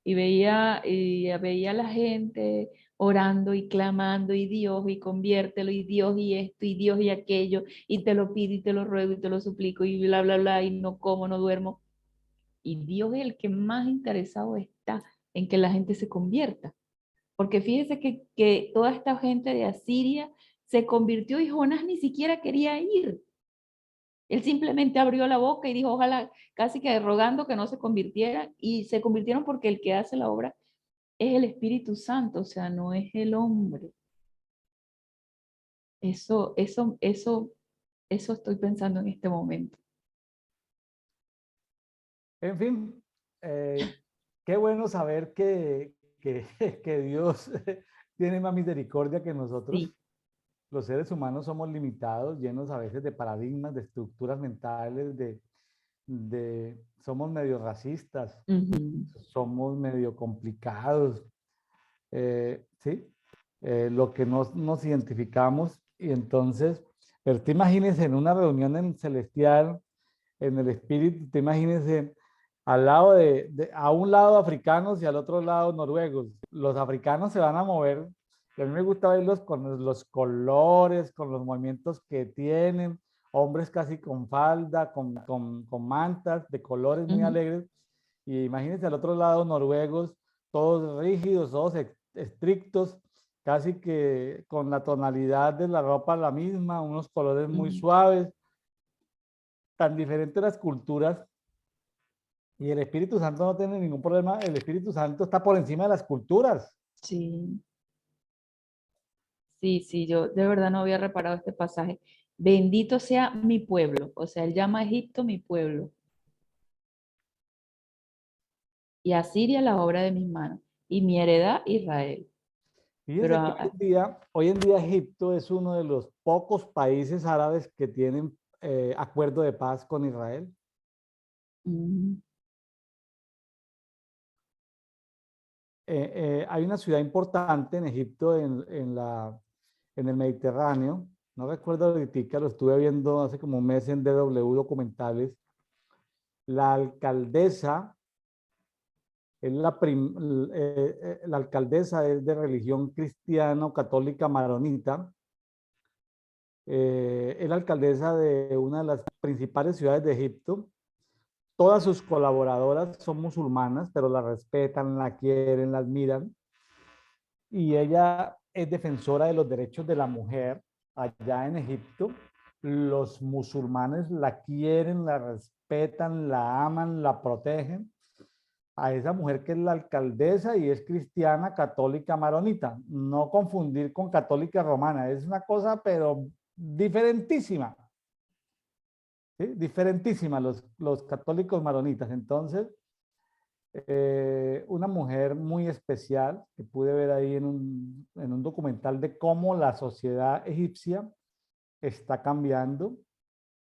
Y veía a la gente orando y clamando, y Dios, y conviértelo, y Dios, y esto, y Dios, y aquello, y te lo pido, y te lo ruego, y te lo suplico, y bla, bla, bla, y no como, no duermo. Y Dios es el que más interesado está en que la gente se convierta. Porque fíjese que toda esta gente de Asiria se convirtió y Jonás ni siquiera quería ir. Él simplemente abrió la boca y dijo, ojalá, casi que rogando que no se convirtieran, y se convirtieron porque el que hace la obra es el Espíritu Santo, o sea, no es el hombre. Eso estoy pensando en este momento. En fin, eh, qué bueno saber que, que Dios tiene más misericordia que nosotros. Sí. Los seres humanos somos limitados, llenos a veces de paradigmas, de estructuras mentales, somos medio racistas, Ujú. somos medio complicados, ¿sí? Lo que nos identificamos y entonces, pero te imagines en una reunión en celestial, en el espíritu, te imagines al lado a un lado africanos y al otro lado noruegos. Los africanos se van a mover, y a mí me gusta verlos con los colores, con los movimientos que tienen, hombres casi con falda, con mantas de colores muy Ujú. alegres, y imagínense al otro lado noruegos, todos rígidos, todos estrictos, casi que con la tonalidad de la ropa la misma, unos colores muy Ujú. suaves, tan diferentes las culturas, y el Espíritu Santo no tiene ningún problema, el Espíritu Santo está por encima de las culturas. Sí, sí, sí, yo de verdad no había reparado este pasaje. Bendito sea mi pueblo, o sea, él llama a Egipto mi pueblo y a Siria la obra de mis manos y mi heredad Israel. Pero Fíjense que hoy en día Egipto es uno de los pocos países árabes que tienen acuerdo de paz con Israel. mm, Hay una ciudad importante en Egipto, en el Mediterráneo, no recuerdo ahorita, lo estuve viendo hace como un mes en DW documentales. La alcaldesa Es la alcaldesa es de religión cristiano-católica maronita. Es la alcaldesa de una de las principales ciudades de Egipto. Todas sus colaboradoras son musulmanas, pero la respetan, la quieren, la admiran. Y ella es defensora de los derechos de la mujer allá en Egipto. Los musulmanes la quieren, la respetan, la aman, la protegen. A esa mujer que es la alcaldesa y es cristiana, católica, maronita. No confundir con católica romana. Es una cosa, pero diferentísima. ¿Sí? Diferentísima los católicos maronitas. Entonces, una mujer muy especial que pude ver ahí en un documental de cómo la sociedad egipcia está cambiando.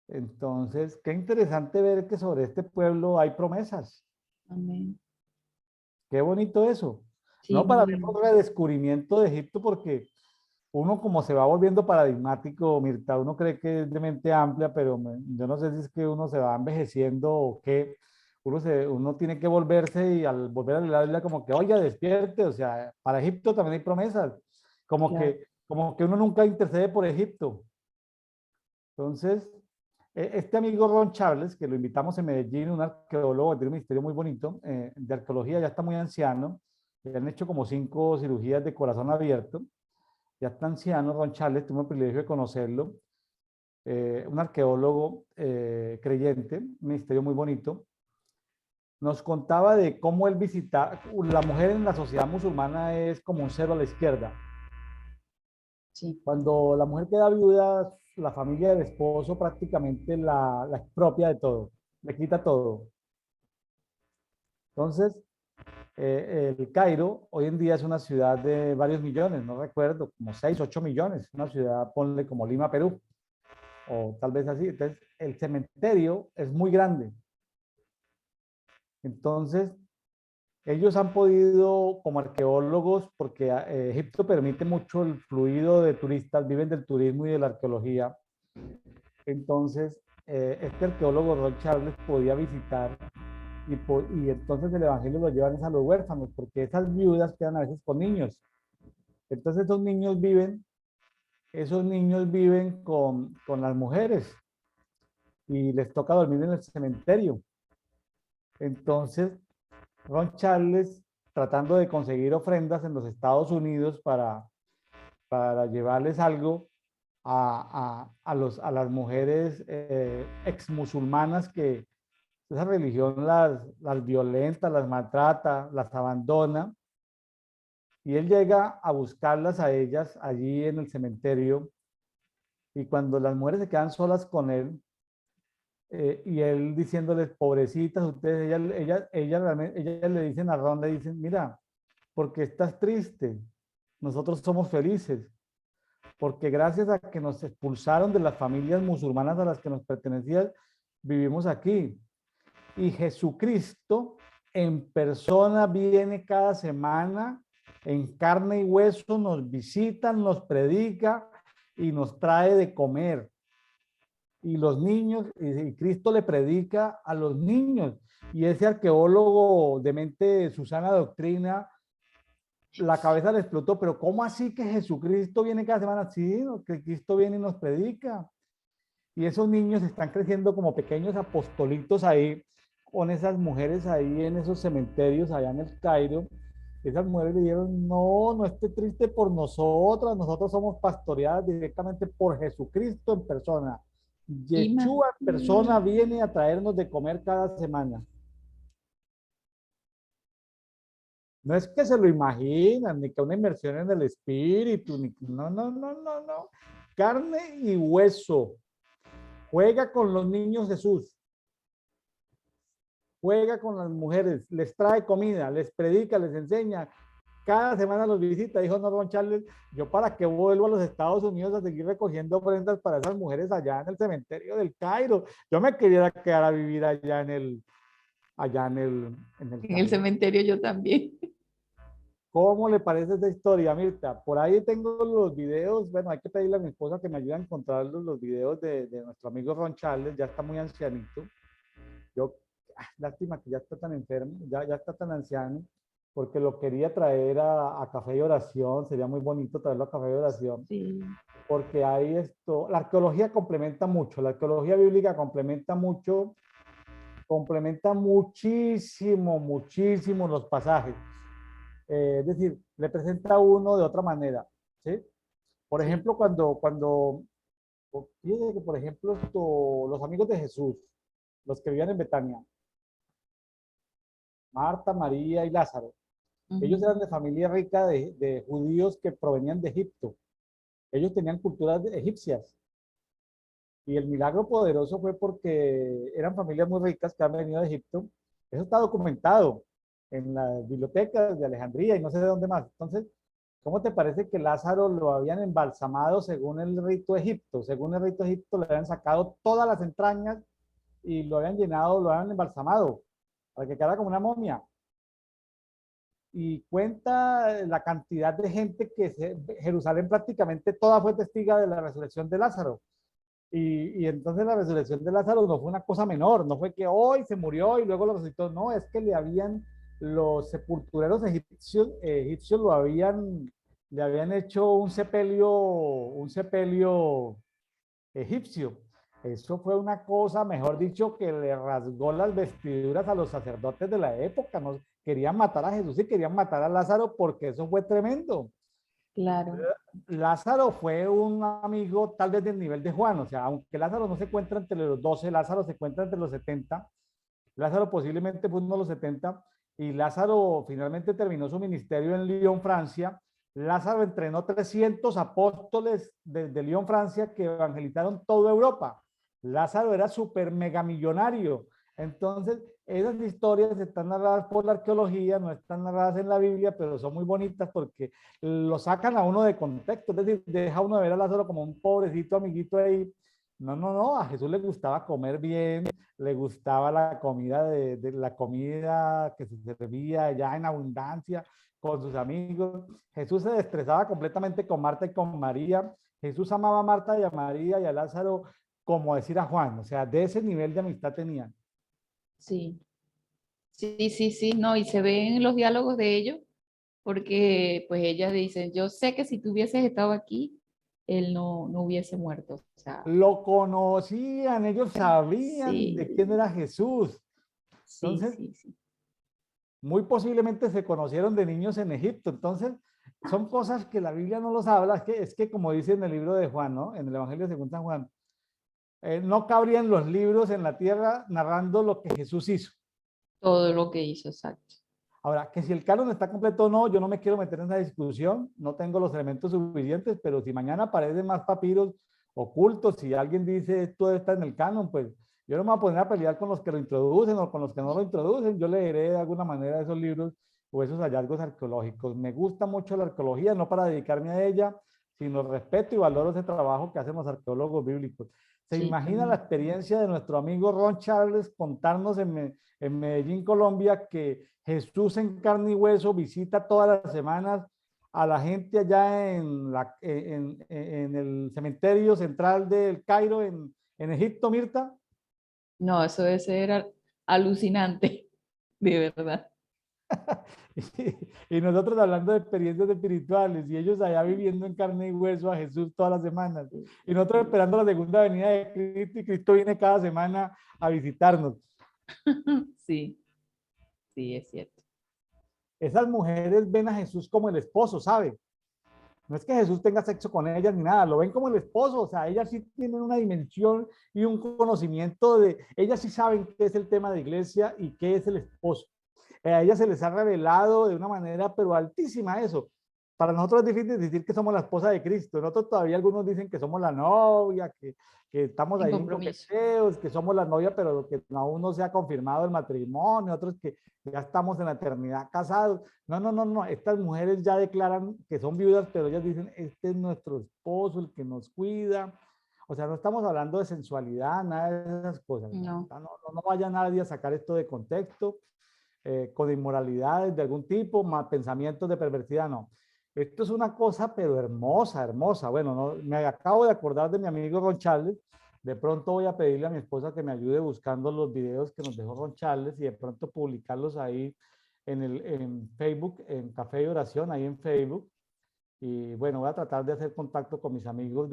Entonces, qué interesante ver que sobre este pueblo hay promesas. Amén. Qué bonito eso. Sí, No, para muy mí fue hermoso. un redescubrimiento de Egipto porque uno como se va volviendo paradigmático, Mirta, uno cree que es de mente amplia, pero yo no sé si es que uno se va envejeciendo o qué. Uno tiene que volverse y al volver a la Biblia como que, oiga, despierte, o sea, para Egipto también hay promesas, Claro. como que uno nunca intercede por Egipto. Entonces, este amigo Ron Charles, que lo invitamos en Medellín, un arqueólogo, tiene un ministerio muy bonito de arqueología, ya está muy anciano, le han hecho como 5 cirugías de corazón abierto, ya está anciano, Ron Charles, tuve el privilegio de conocerlo, un arqueólogo creyente, un ministerio muy bonito, nos contaba de cómo él visita, la mujer en la sociedad musulmana es como un cero a la izquierda. Sí. Cuando la mujer queda viuda, la familia del esposo prácticamente la expropia de todo, le quita todo. Entonces, el Cairo hoy en día es una ciudad de varios millones, no recuerdo, como 6, 8 millones, una ciudad, ponle como Lima, Perú, o tal vez así. Entonces, el cementerio es muy grande. Entonces, ellos han podido, como arqueólogos, porque Egipto permite mucho el fluido de turistas, viven del turismo y de la arqueología. Entonces, este arqueólogo Ron Charles podía visitar y entonces el evangelio lo llevan a los huérfanos, porque esas viudas quedan a veces con niños. Entonces esos niños viven con las mujeres y les toca dormir en el cementerio. Entonces, Ron Charles, tratando de conseguir ofrendas en los Estados Unidos para llevarles algo a las mujeres ex musulmanas que esa religión las violenta, las maltrata, las abandona. Y él llega a buscarlas a ellas allí en el cementerio. Y cuando las mujeres se quedan solas con él, y él diciéndoles, pobrecitas, ustedes, ellas le dicen a Ron, le dicen, mira, porque estás triste, nosotros somos felices, porque gracias a que nos expulsaron de las familias musulmanas a las que nos pertenecían, vivimos aquí. Y Jesucristo en persona viene cada semana, en carne y hueso, nos visita, nos predica y nos trae de comer. Y los niños, y Cristo le predica a los niños. Y ese arqueólogo de mente Susana Doctrina, la cabeza le explotó, pero ¿cómo así que Jesucristo viene cada semana? Sí, ¿no? Que Cristo viene y nos predica. Y esos niños están creciendo como pequeños apostolitos ahí, con esas mujeres ahí en esos cementerios allá en el Cairo. Esas mujeres le dijeron, no, no esté triste por nosotras, nosotros somos pastoreadas directamente por Jesucristo en persona. Yeshua en persona viene a traernos de comer cada semana. No es que se lo imaginan, ni que una inmersión en el espíritu, ni no, no, no, no, no. Carne y hueso. Juega con los niños Jesús. Juega con las mujeres, les trae comida, les predica, les enseña. Cada semana los visita, dijo Ron Charles, yo para qué vuelvo a los Estados Unidos a seguir recogiendo ofrendas para esas mujeres allá en el cementerio del Cairo. Yo me quería quedar a vivir en el En el Cairo. cementerio yo también. ¿Cómo le parece esta historia, Mirta? Por ahí tengo los videos, bueno, hay que pedirle a mi esposa que me ayude a encontrar los videos de nuestro amigo Ron Charles, ya está muy ancianito. Yo lástima que ya está tan enfermo, ya está tan anciano, porque lo quería traer a Café y Oración, sería muy bonito traerlo a Café y Oración, Sí, porque ahí la arqueología complementa mucho, la arqueología bíblica complementa muchísimo, muchísimo los pasajes. Es decir, le presenta a uno de otra manera, ¿sí? Por sí. ejemplo, fíjense que, por ejemplo, los amigos de Jesús, los que vivían en Betania, Marta, María y Lázaro, ellos Ujú. eran de familia rica de judíos que provenían de Egipto. Ellos tenían culturas egipcias. Y el milagro poderoso fue porque eran familias muy ricas que han venido de Egipto. Eso está documentado en las bibliotecas de Alejandría y no sé de dónde más. Entonces, ¿cómo te parece que Lázaro lo habían embalsamado según el rito egipto? Según el rito egipto le habían sacado todas las entrañas y lo habían llenado, lo habían embalsamado para que quedara como una momia. Y cuenta la cantidad de gente Jerusalén prácticamente toda fue testiga de la resurrección de Lázaro. Y entonces la resurrección de Lázaro no fue una cosa menor, no fue que hoy se murió y luego lo resucitó, no, es que los sepultureros egipcios le habían hecho un sepelio egipcio. Eso fue una cosa, mejor dicho, que le rasgó las vestiduras a los sacerdotes de la época. No, querían matar a Jesús y querían matar a Lázaro porque eso fue tremendo. Claro, Lázaro fue un amigo tal vez del nivel de Juan, o sea, aunque Lázaro no se encuentra entre los 12, Lázaro se encuentra entre los 70. Lázaro posiblemente fue uno de los 70 y Lázaro finalmente terminó su ministerio en Lyon, Francia. Lázaro entrenó 300 apóstoles desde Lyon, Francia, que evangelizaron toda Europa. Lázaro era súper mega millonario. Entonces, esas historias están narradas por la arqueología, no están narradas en la Biblia, pero son muy bonitas porque lo sacan a uno de contexto, es decir, deja uno de ver a Lázaro como un pobrecito amiguito ahí. No, no, no, a Jesús le gustaba comer bien, le gustaba la comida de la comida que se servía ya en abundancia con sus amigos. Jesús se estresaba completamente con Marta y con María. Jesús amaba a Marta y a María y a Lázaro, como decir a Juan, o sea, de ese nivel de amistad tenían. sí. Sí, sí, sí, no, y se ven los diálogos de ellos, porque pues ellas dicen, yo sé que si tú hubieses estado aquí, él no hubiese muerto. O sea, Lo conocían, ellos sabían de quién sí, era Jesús. sí, Entonces, sí, sí. muy posiblemente se conocieron de niños en Egipto. Entonces, son cosas que la Biblia no los habla. Es que como dice en el libro de Juan, ¿no? En el Evangelio según San Juan, no cabrían los libros en la tierra narrando lo que Jesús hizo. Todo lo que hizo, exacto. Ahora, que si el canon está completo o no, yo no me quiero meter en esa discusión, no tengo los elementos suficientes, pero si mañana aparecen más papiros ocultos, si alguien dice esto está en el canon, pues yo no me voy a poner a pelear con los que lo introducen o con los que no lo introducen, yo leeré de alguna manera esos libros o esos hallazgos arqueológicos. Me gusta mucho la arqueología, no para dedicarme a ella, sino respeto y valoro ese trabajo que hacen los arqueólogos bíblicos. ¿Se Sí, imagina la también. experiencia de nuestro amigo Ron Charles contarnos en Medellín, Colombia, que Jesús en carne y hueso visita todas las semanas a la gente allá en el cementerio central del Cairo, en Egipto, Mirta? No, eso debe ser alucinante, de verdad. Y nosotros hablando de experiencias espirituales y ellos allá viviendo en carne y hueso a Jesús todas las semanas. Y nosotros esperando la segunda venida de Cristo y Cristo viene cada semana a visitarnos. Sí, sí, es cierto. Esas mujeres ven a Jesús como el esposo, ¿sabe? No es que Jesús tenga sexo con ellas ni nada, lo ven como el esposo, o sea, ellas sí tienen una dimensión y un conocimiento ellas sí saben qué es el tema de iglesia y qué es el esposo. A ellas se les ha revelado de una manera, pero altísima eso. Para nosotros es difícil decir que somos la esposa de Cristo. Nosotros todavía algunos dicen que somos la novia, que estamos Sin ahí en compromiso. coqueteos, que somos la novia, pero que aún no se ha confirmado el matrimonio, otros que ya estamos en la eternidad casados. No, no, no, no. Estas mujeres ya declaran que son viudas, pero ellas dicen, este es nuestro esposo, el que nos cuida. O sea, no estamos hablando de sensualidad, nada de esas cosas. No, No, no, no vaya nadie a sacar esto de contexto, con inmoralidades de algún tipo, más pensamientos de perversidad, no. Esto es una cosa, pero hermosa, hermosa. Bueno, no, me acabo de acordar de mi amigo Ron Charles, De pronto voy a pedirle a mi esposa que me ayude buscando los videos que nos dejó Ron Charles y de pronto publicarlos ahí en Facebook, en Café de Oración, ahí en Facebook. Y bueno, voy a tratar de hacer contacto con mis amigos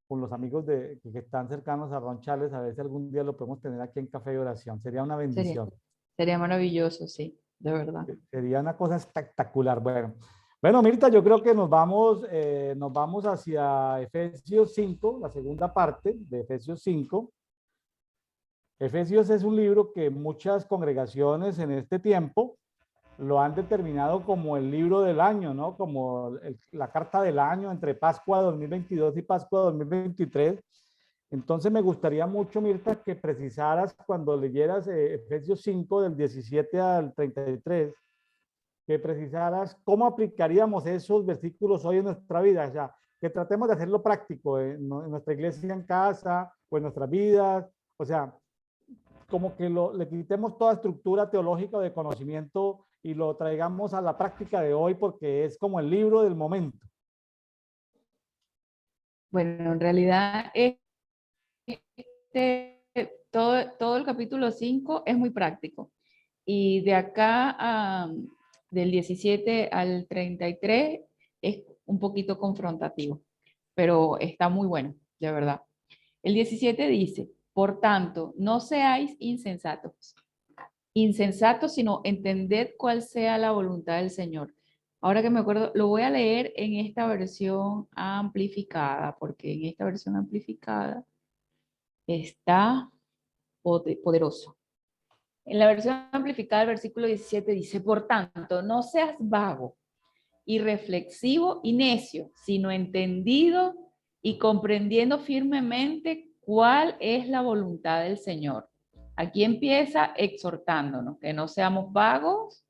con los amigos que están cercanos a Ron Charles, a ver si algún día lo podemos tener aquí en Café de Oración. Sería una Sería, bendición. sería maravilloso, sí, de verdad. Sería una cosa espectacular. Bueno, Mirta, yo creo que nos vamos hacia Efesios 5, la segunda parte de Efesios 5. Efesios es un libro que muchas congregaciones en este tiempo lo han determinado como el libro del año, ¿no? Como la carta del año entre Pascua 2022 y Pascua 2023. Entonces me gustaría mucho, Mirta, que precisaras cuando leyeras Efesios 5 del 17 al 33, que precisaras cómo aplicaríamos esos versículos hoy en nuestra vida. O sea, que tratemos de hacerlo práctico en nuestra iglesia en casa o en nuestras vidas. O sea, como que le quitemos toda estructura teológica o de conocimiento y lo traigamos a la práctica de hoy porque es como el libro del momento. Bueno, en realidad todo el capítulo 5 es muy práctico. Y de acá del 17 al 33 es un poquito confrontativo, pero está muy bueno, de verdad. El 17 dice, por tanto, no seáis insensatos, sino entended cuál sea la voluntad del Señor. Ahora que me acuerdo, lo voy a leer en esta versión amplificada, porque en esta versión amplificada está poderoso. En la versión amplificada, el versículo 17 dice, por tanto, no seas vago, irreflexivo y necio, sino entendido y comprendiendo firmemente cuál es la voluntad del Señor. Aquí empieza exhortándonos, que no seamos vagos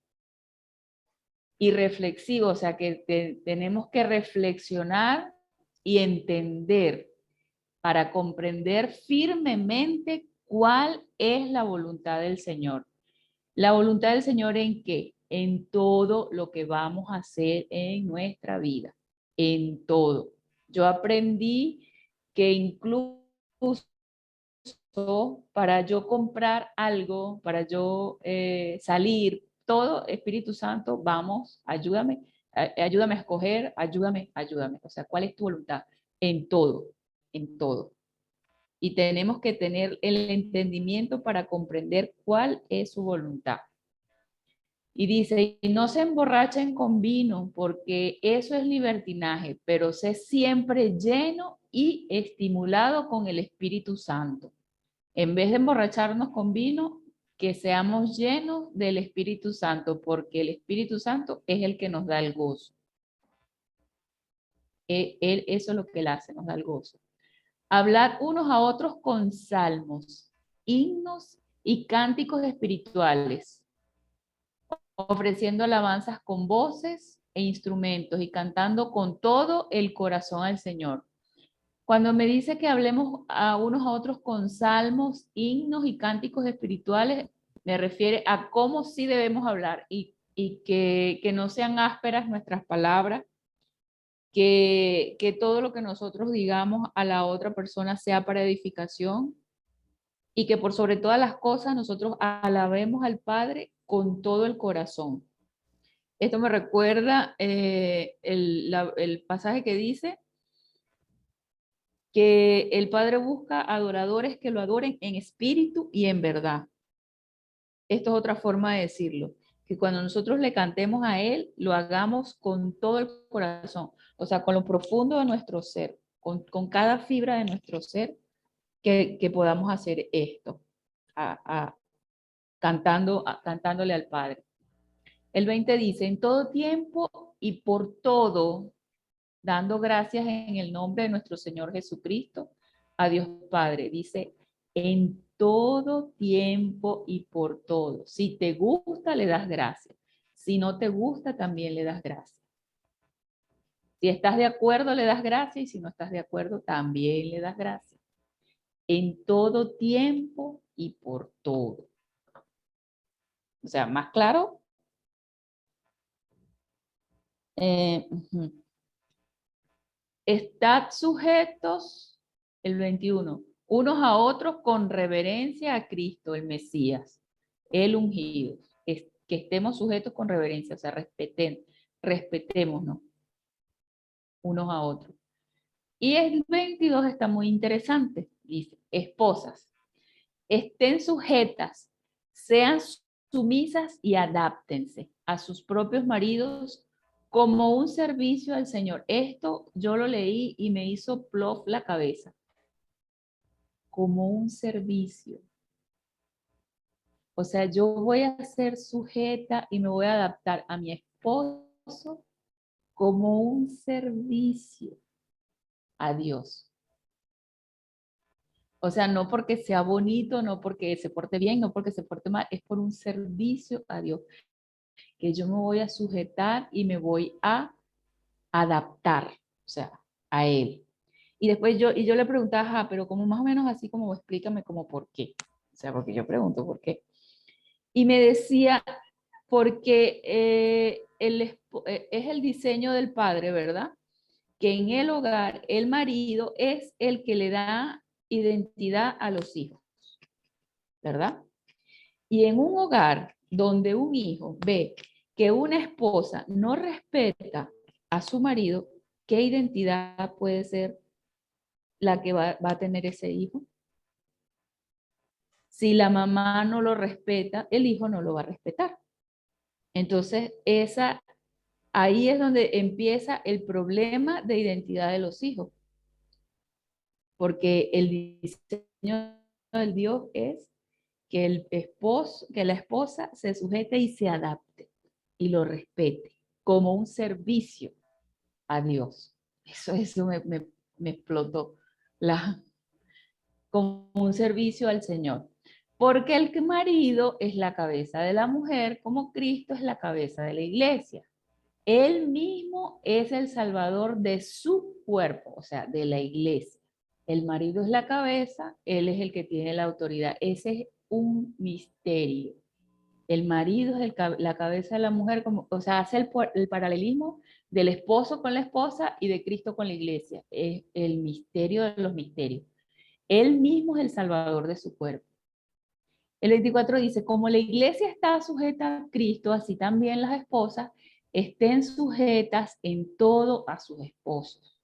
y reflexivos, o sea, que tenemos que reflexionar y entender para comprender firmemente cuál es la voluntad del Señor. ¿La voluntad del Señor en qué? En todo lo que vamos a hacer en nuestra vida, en todo. Yo aprendí que incluso para yo comprar algo, para yo salir, todo, Espíritu Santo, vamos, ayúdame, ayúdame a escoger, ayúdame. O sea, ¿cuál es tu voluntad? En todo, en todo. Y tenemos que tener el entendimiento para comprender cuál es su voluntad. Y dice, y no se emborrachen con vino, porque eso es libertinaje, pero sé siempre lleno y estimulado con el Espíritu Santo. En vez de emborracharnos con vino, que seamos llenos del Espíritu Santo, porque el Espíritu Santo es el que nos da el gozo. Eso es lo que él hace, nos da el gozo. Hablar unos a otros con salmos, himnos y cánticos espirituales, ofreciendo alabanzas con voces e instrumentos y cantando con todo el corazón al Señor. Cuando me dice que hablemos a unos a otros con salmos, himnos y cánticos espirituales, me refiere a cómo sí debemos hablar y que no sean ásperas nuestras palabras, que todo lo que nosotros digamos a la otra persona sea para edificación y que por sobre todas las cosas nosotros alabemos al Padre con todo el corazón. Esto me recuerda el pasaje que dice que el Padre busca adoradores que lo adoren en espíritu y en verdad. Esto es otra forma de decirlo, que cuando nosotros le cantemos a Él, lo hagamos con todo el corazón, o sea, con lo profundo de nuestro ser, con cada fibra de nuestro ser, que podamos hacer esto, cantándole al Padre. El 20 dice, en todo tiempo y por todo, dando gracias en el nombre de nuestro Señor Jesucristo, a Dios Padre. Dice, en todo tiempo y por todo. Si te gusta, le das gracias. Si no te gusta, también le das gracias. Si estás de acuerdo, le das gracias. Y si no estás de acuerdo, también le das gracias. En todo tiempo y por todo. O sea, más claro. Uh-huh. Estad sujetos El 21. Unos a otros con reverencia a Cristo, el Mesías, el ungido. Que estemos sujetos con reverencia, o sea, respetémonos unos a otros. Y el 22 está muy interesante. Dice, esposas, estén sujetas, sean sumisas y adáptense a sus propios maridos como un servicio al Señor. Esto yo lo leí y me hizo plof la cabeza. Como un servicio. O sea, yo voy a ser sujeta y me voy a adaptar a mi esposo como un servicio a Dios. O sea, no porque sea bonito, no porque se porte bien, no porque se porte mal, es por un servicio a Dios, que yo me voy a sujetar y me voy a adaptar, o sea, a Él. Y después yo le preguntaba, pero como más o menos así como explícame como por qué. O sea, porque yo pregunto por qué. Y me decía, porque es el diseño del padre, ¿verdad? Que en el hogar el marido es el que le da identidad a los hijos, ¿verdad? Y en un hogar donde un hijo ve que una esposa no respeta a su marido, ¿qué identidad puede ser la que va a tener ese hijo? Si la mamá no lo respeta, el hijo no lo va a respetar. Entonces, ahí es donde empieza el problema de identidad de los hijos. Porque el diseño del Dios es que la esposa se sujete y se adapte y lo respete como un servicio a Dios. Eso me explotó. Como un servicio al Señor. Porque el marido es la cabeza de la mujer, como Cristo es la cabeza de la iglesia. Él mismo es el salvador de su cuerpo, o sea, de la iglesia. El marido es la cabeza, él es el que tiene la autoridad. Ese es un misterio. El marido es la cabeza de la mujer, o sea, hace el paralelismo del esposo con la esposa y de Cristo con la iglesia. Es el misterio de los misterios. Él mismo es el salvador de su cuerpo. El 24 dice, como la iglesia está sujeta a Cristo, así también las esposas estén sujetas en todo a sus esposos.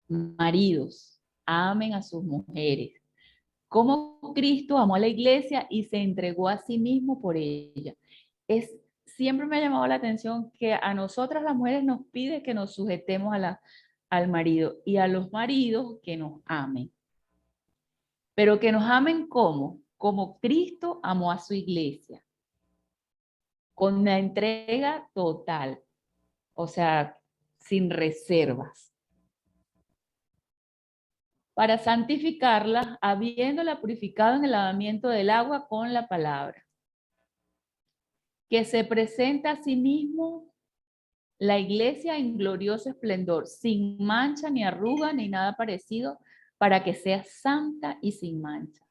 Maridos, amen a sus mujeres. Como Cristo amó a la iglesia y se entregó a sí mismo por ella. Siempre me ha llamado la atención que a nosotras las mujeres nos pide que nos sujetemos al marido y a los maridos que nos amen. Pero que nos amen como Cristo amó a su iglesia, con la entrega total, o sea, sin reservas, para santificarla, habiéndola purificado en el lavamiento del agua con la palabra, que se presenta a sí mismo la iglesia en glorioso esplendor, sin mancha ni arruga ni nada parecido, para que sea santa y sin mancha.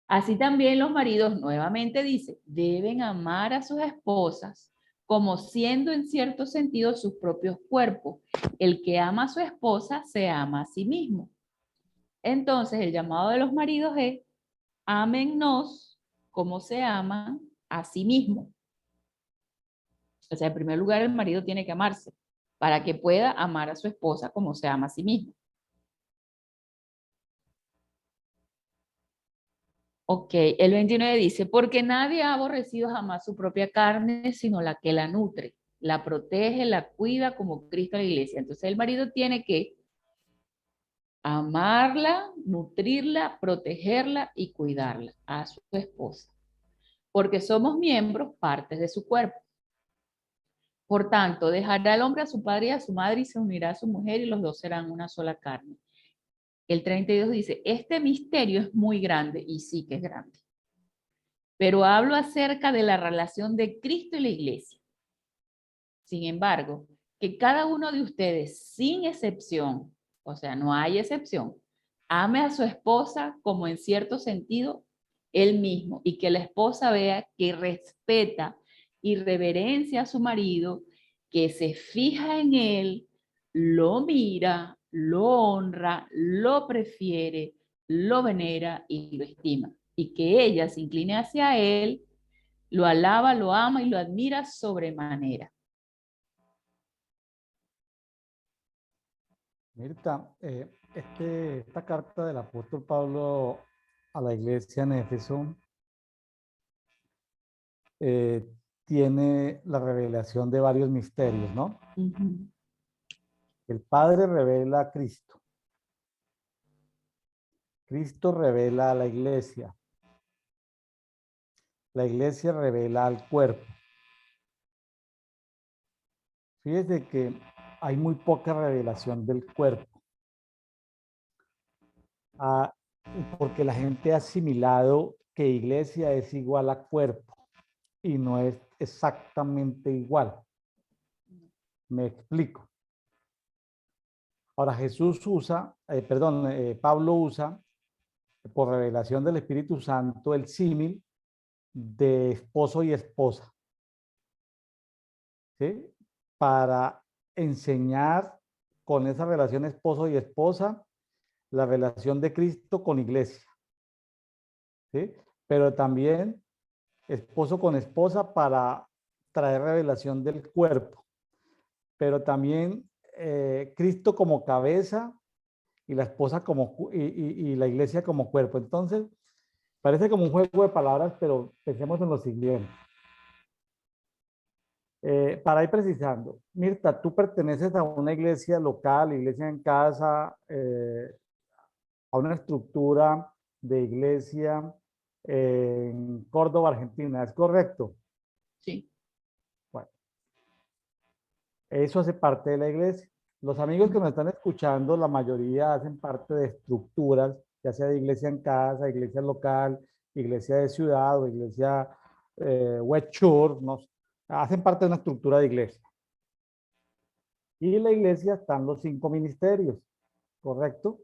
Así también los maridos, nuevamente dice, deben amar a sus esposas como siendo en cierto sentido sus propios cuerpos. El que ama a su esposa se ama a sí mismo. Entonces el llamado de los maridos es, ámennos como se aman a sí mismos. O sea, en primer lugar el marido tiene que amarse para que pueda amar a su esposa como se ama a sí mismo. Ok, el 29 dice, porque nadie ha aborrecido jamás su propia carne, sino la que la nutre, la protege, la cuida como Cristo a la iglesia. Entonces el marido tiene que amarla, nutrirla, protegerla y cuidarla a su esposa, porque somos miembros, partes de su cuerpo. Por tanto, dejará el hombre a su padre y a su madre y se unirá a su mujer y los dos serán una sola carne. El 32 dice, este misterio es muy grande y sí que es grande. Pero hablo acerca de la relación de Cristo y la iglesia. Sin embargo, que cada uno de ustedes, sin excepción, o sea, no hay excepción, ame a su esposa como en cierto sentido él mismo y que la esposa vea que respeta y reverencia a su marido, que se fija en él, lo mira, lo honra, lo prefiere, lo venera y lo estima. Y que ella se incline hacia él, lo alaba, lo ama y lo admira sobremanera. Mirta, esta carta del apóstol Pablo a la iglesia en Éfeso eh, tiene la revelación de varios misterios, ¿no? Ujú. El Padre revela a Cristo. Cristo revela a la iglesia. La iglesia revela al cuerpo. Fíjese que hay muy poca revelación del cuerpo. Ah, porque la gente ha asimilado que iglesia es igual a cuerpo y no es exactamente igual. Me explico. Ahora Pablo usa por revelación del Espíritu Santo el símil de esposo y esposa, ¿sí? Para enseñar con esa relación esposo y esposa la relación de Cristo con iglesia, ¿sí? Pero también esposo con esposa para traer revelación del cuerpo, pero también Cristo como cabeza y la esposa y la iglesia como cuerpo. Entonces, parece como un juego de palabras, pero pensemos en lo siguiente. Para ir precisando, Mirta, tú perteneces a una iglesia local, iglesia en casa, a una estructura de iglesia en Córdoba, Argentina, ¿es correcto? Sí. Bueno, eso hace parte de la iglesia. Los amigos que nos están escuchando, la mayoría hacen parte de estructuras, ya sea de iglesia en casa, iglesia local, iglesia de ciudad o iglesia web church, ¿no? Hacen parte de una estructura de iglesia. Y en la iglesia están los 5 ministerios, ¿correcto?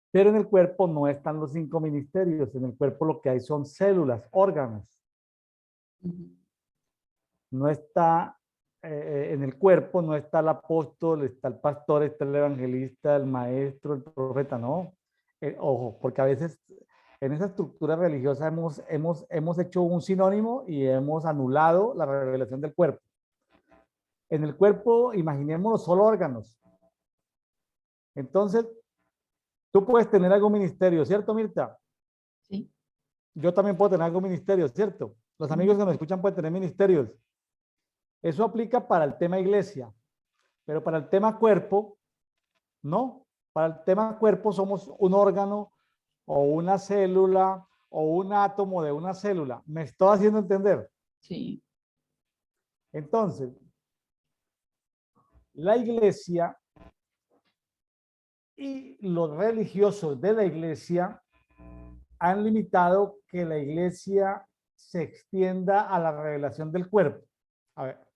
Pero en el cuerpo no están los 5 ministerios. En el cuerpo lo que hay son células, órganos. No está, en el cuerpo no está el apóstol, está el pastor, está el evangelista, el maestro, el profeta, no. Ojo, porque a veces en esa estructura religiosa hemos hecho un sinónimo y hemos anulado la revelación del cuerpo. En el cuerpo, imaginémonos solo órganos. Entonces, tú puedes tener algún ministerio, ¿cierto, Mirta? Sí. Yo también puedo tener algún ministerio, ¿cierto? Los amigos que nos escuchan pueden tener ministerios. Eso aplica para el tema iglesia, pero para el tema cuerpo, no. Para el tema cuerpo somos un órgano o una célula o un átomo de una célula. ¿Me estoy haciendo entender? Sí. Entonces, la iglesia y los religiosos de la iglesia han limitado que la iglesia se extienda a la revelación del cuerpo. A ver.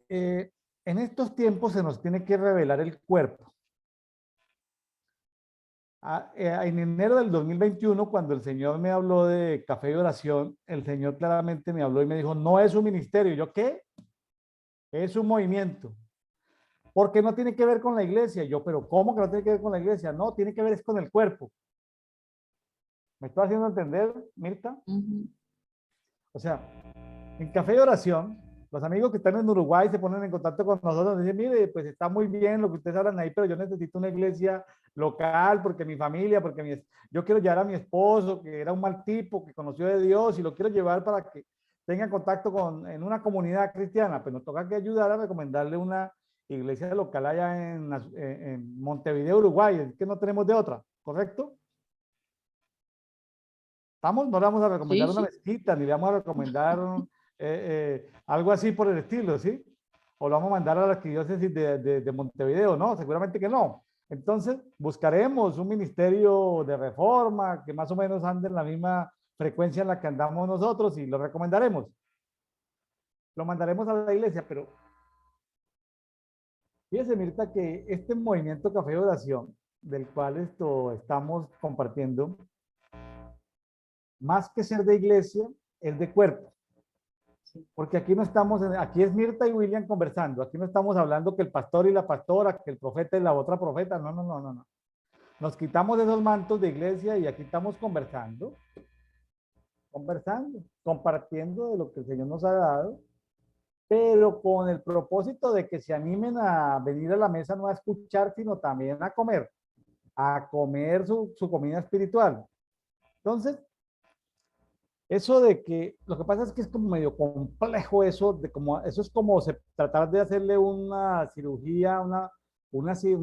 En estos tiempos se nos tiene que revelar el cuerpo. En enero del 2021, cuando el Señor me habló de café y oración, el Señor claramente me habló y me dijo, no es un ministerio. ¿Yo qué? Es un movimiento. Porque no tiene que ver con la iglesia. Yo, pero ¿cómo que no tiene que ver con la iglesia? No, tiene que ver es con el cuerpo. ¿Me estoy haciendo entender, Mirta? O sea, en café y oración, los amigos que están en Uruguay se ponen en contacto con nosotros y dicen, mire, pues está muy bien lo que ustedes hablan ahí, pero yo necesito una iglesia local porque mi familia, yo quiero llevar a mi esposo, que era un mal tipo, que conoció de Dios y lo quiero llevar para que tenga contacto en una comunidad cristiana. Pues nos toca que ayudar a recomendarle una iglesia local allá en Montevideo, Uruguay. Es que no tenemos de otra, ¿correcto? ¿Estamos? No le vamos a recomendar Sí, una sí. mezquita, ni le vamos a recomendar algo así por el estilo, ¿sí? O lo vamos a mandar a la arquidiócesis de Montevideo, ¿no? Seguramente que no. Entonces, buscaremos un ministerio de reforma que más o menos ande en la misma frecuencia en la que andamos nosotros y lo recomendaremos. Lo mandaremos a la iglesia, pero fíjese, Mirta, que este movimiento Café de Oración, del cual estamos compartiendo, más que ser de iglesia, es de cuerpo. Sí. Porque aquí no estamos, aquí es Mirta y William conversando, aquí no estamos hablando que el pastor y la pastora, que el profeta y la otra profeta, no, no, no, no, no. Nos quitamos esos mantos de iglesia y aquí estamos conversando, compartiendo de lo que el Señor nos ha dado, pero con el propósito de que se animen a venir a la mesa no a escuchar, sino también a comer su comida espiritual. Entonces, eso de que, lo que pasa es que es como medio complejo eso, de como, eso es como tratar de hacerle una cirugía, una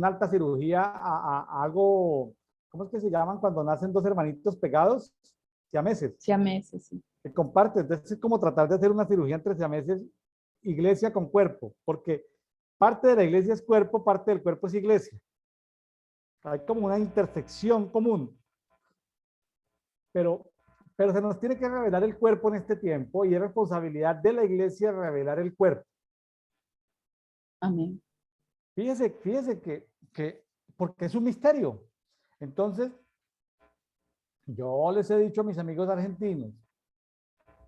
alta cirugía a algo, ¿cómo es que se llaman cuando nacen dos hermanitos pegados? Siameses, Siameses, sí. que comparten. Entonces es como tratar de hacer una cirugía entre siameses, iglesia con cuerpo, porque parte de la iglesia es cuerpo, parte del cuerpo es iglesia. Hay como una intersección común, pero se nos tiene que revelar el cuerpo en este tiempo y es responsabilidad de la iglesia revelar el cuerpo. Amén. Fíjese porque es un misterio. Entonces, yo les he dicho a mis amigos argentinos,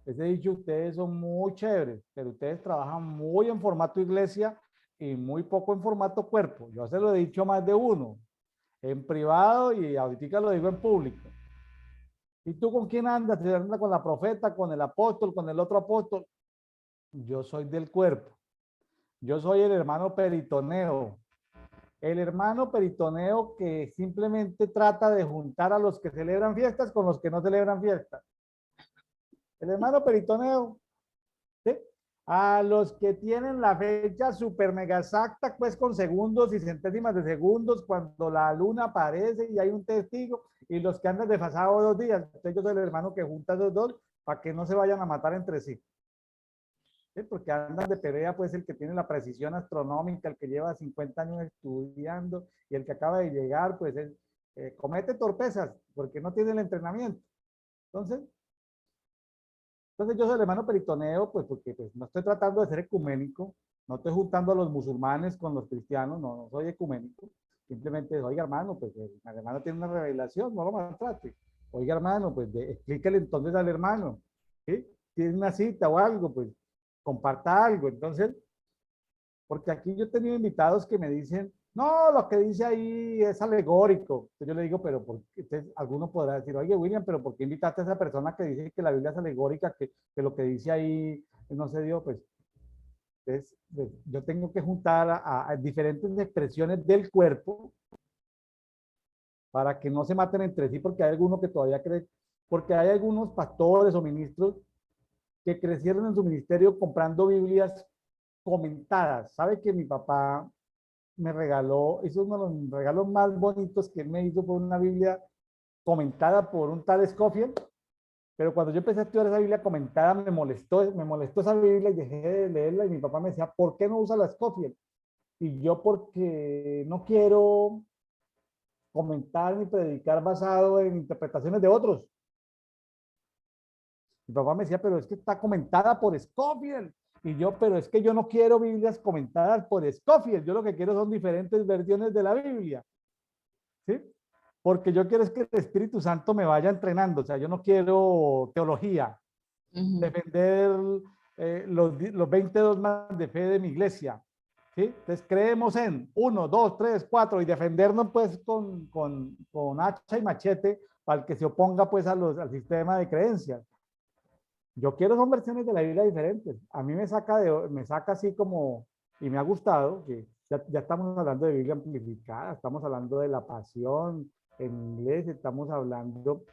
les he dicho, ustedes son muy chéveres, pero ustedes trabajan muy en formato iglesia y muy poco en formato cuerpo. Yo se lo he dicho a más de uno, en privado y ahorita lo digo en público. ¿Y tú con quién andas? ¿Te andas con la profeta, con el apóstol, con el otro apóstol? Yo soy del cuerpo. Yo soy el hermano peritoneo. El hermano peritoneo que simplemente trata de juntar a los que celebran fiestas con los que no celebran fiestas. El hermano peritoneo, ¿sí? A los que tienen la fecha super mega exacta, pues con segundos y centésimas de segundos, cuando la luna aparece y hay un testigo, y los que andan desfasados 2 días. Entonces yo soy el hermano que junta esos dos para que no se vayan a matar entre sí. ¿Sí? Porque andan de pelea, pues el que tiene la precisión astronómica, el que lleva 50 años estudiando y el que acaba de llegar, pues comete torpezas porque no tiene el entrenamiento. Entonces, yo soy el hermano peritoneo, pues porque pues, no estoy tratando de ser ecuménico, no estoy juntando a los musulmanes con los cristianos, no, no soy ecuménico. Simplemente, oiga hermano, pues el hermano tiene una revelación, no lo maltrate. Oiga hermano, pues explíquele entonces al hermano, ¿sí? Tiene una cita o algo, pues comparta algo. Entonces, porque aquí yo he tenido invitados que me dicen, no, lo que dice ahí es alegórico. Entonces yo le digo, pero ¿por qué? Entonces, alguno podrá decir, oye, William, pero ¿por qué invitaste a esa persona que dice que la Biblia es alegórica, que lo que dice ahí no se dio? Pues, yo tengo que juntar a diferentes expresiones del cuerpo para que no se maten entre sí, porque hay algunos que todavía creen, porque hay algunos pastores o ministros que crecieron en su ministerio comprando Biblias comentadas. ¿Sabe que mi papá me regaló, es uno de los regalos más bonitos que él me hizo, fue una Biblia comentada por un tal Scofield? Pero cuando yo empecé a estudiar esa Biblia comentada, me molestó esa Biblia y dejé de leerla y mi papá me decía, ¿por qué no usa la Scofield? Y yo porque no quiero comentar ni predicar basado en interpretaciones de otros. Mi papá me decía, pero es que está comentada por Scofield. Y yo, pero es que yo no quiero Biblias comentadas por Scofield. Yo lo que quiero son diferentes versiones de la Biblia. ¿Sí? Porque yo quiero es que el Espíritu Santo me vaya entrenando. O sea, yo no quiero teología, defender los 20 dogmas de fe de mi iglesia. ¿Sí? Entonces creemos en 1, 2, 3, 4 y defendernos pues con hacha y machete para el que se oponga pues al sistema de creencias. Yo quiero son versiones de la Biblia diferentes. A mí me saca así como, y me ha gustado, que ya estamos hablando de Biblia amplificada, estamos hablando de la pasión en inglés, estamos hablando,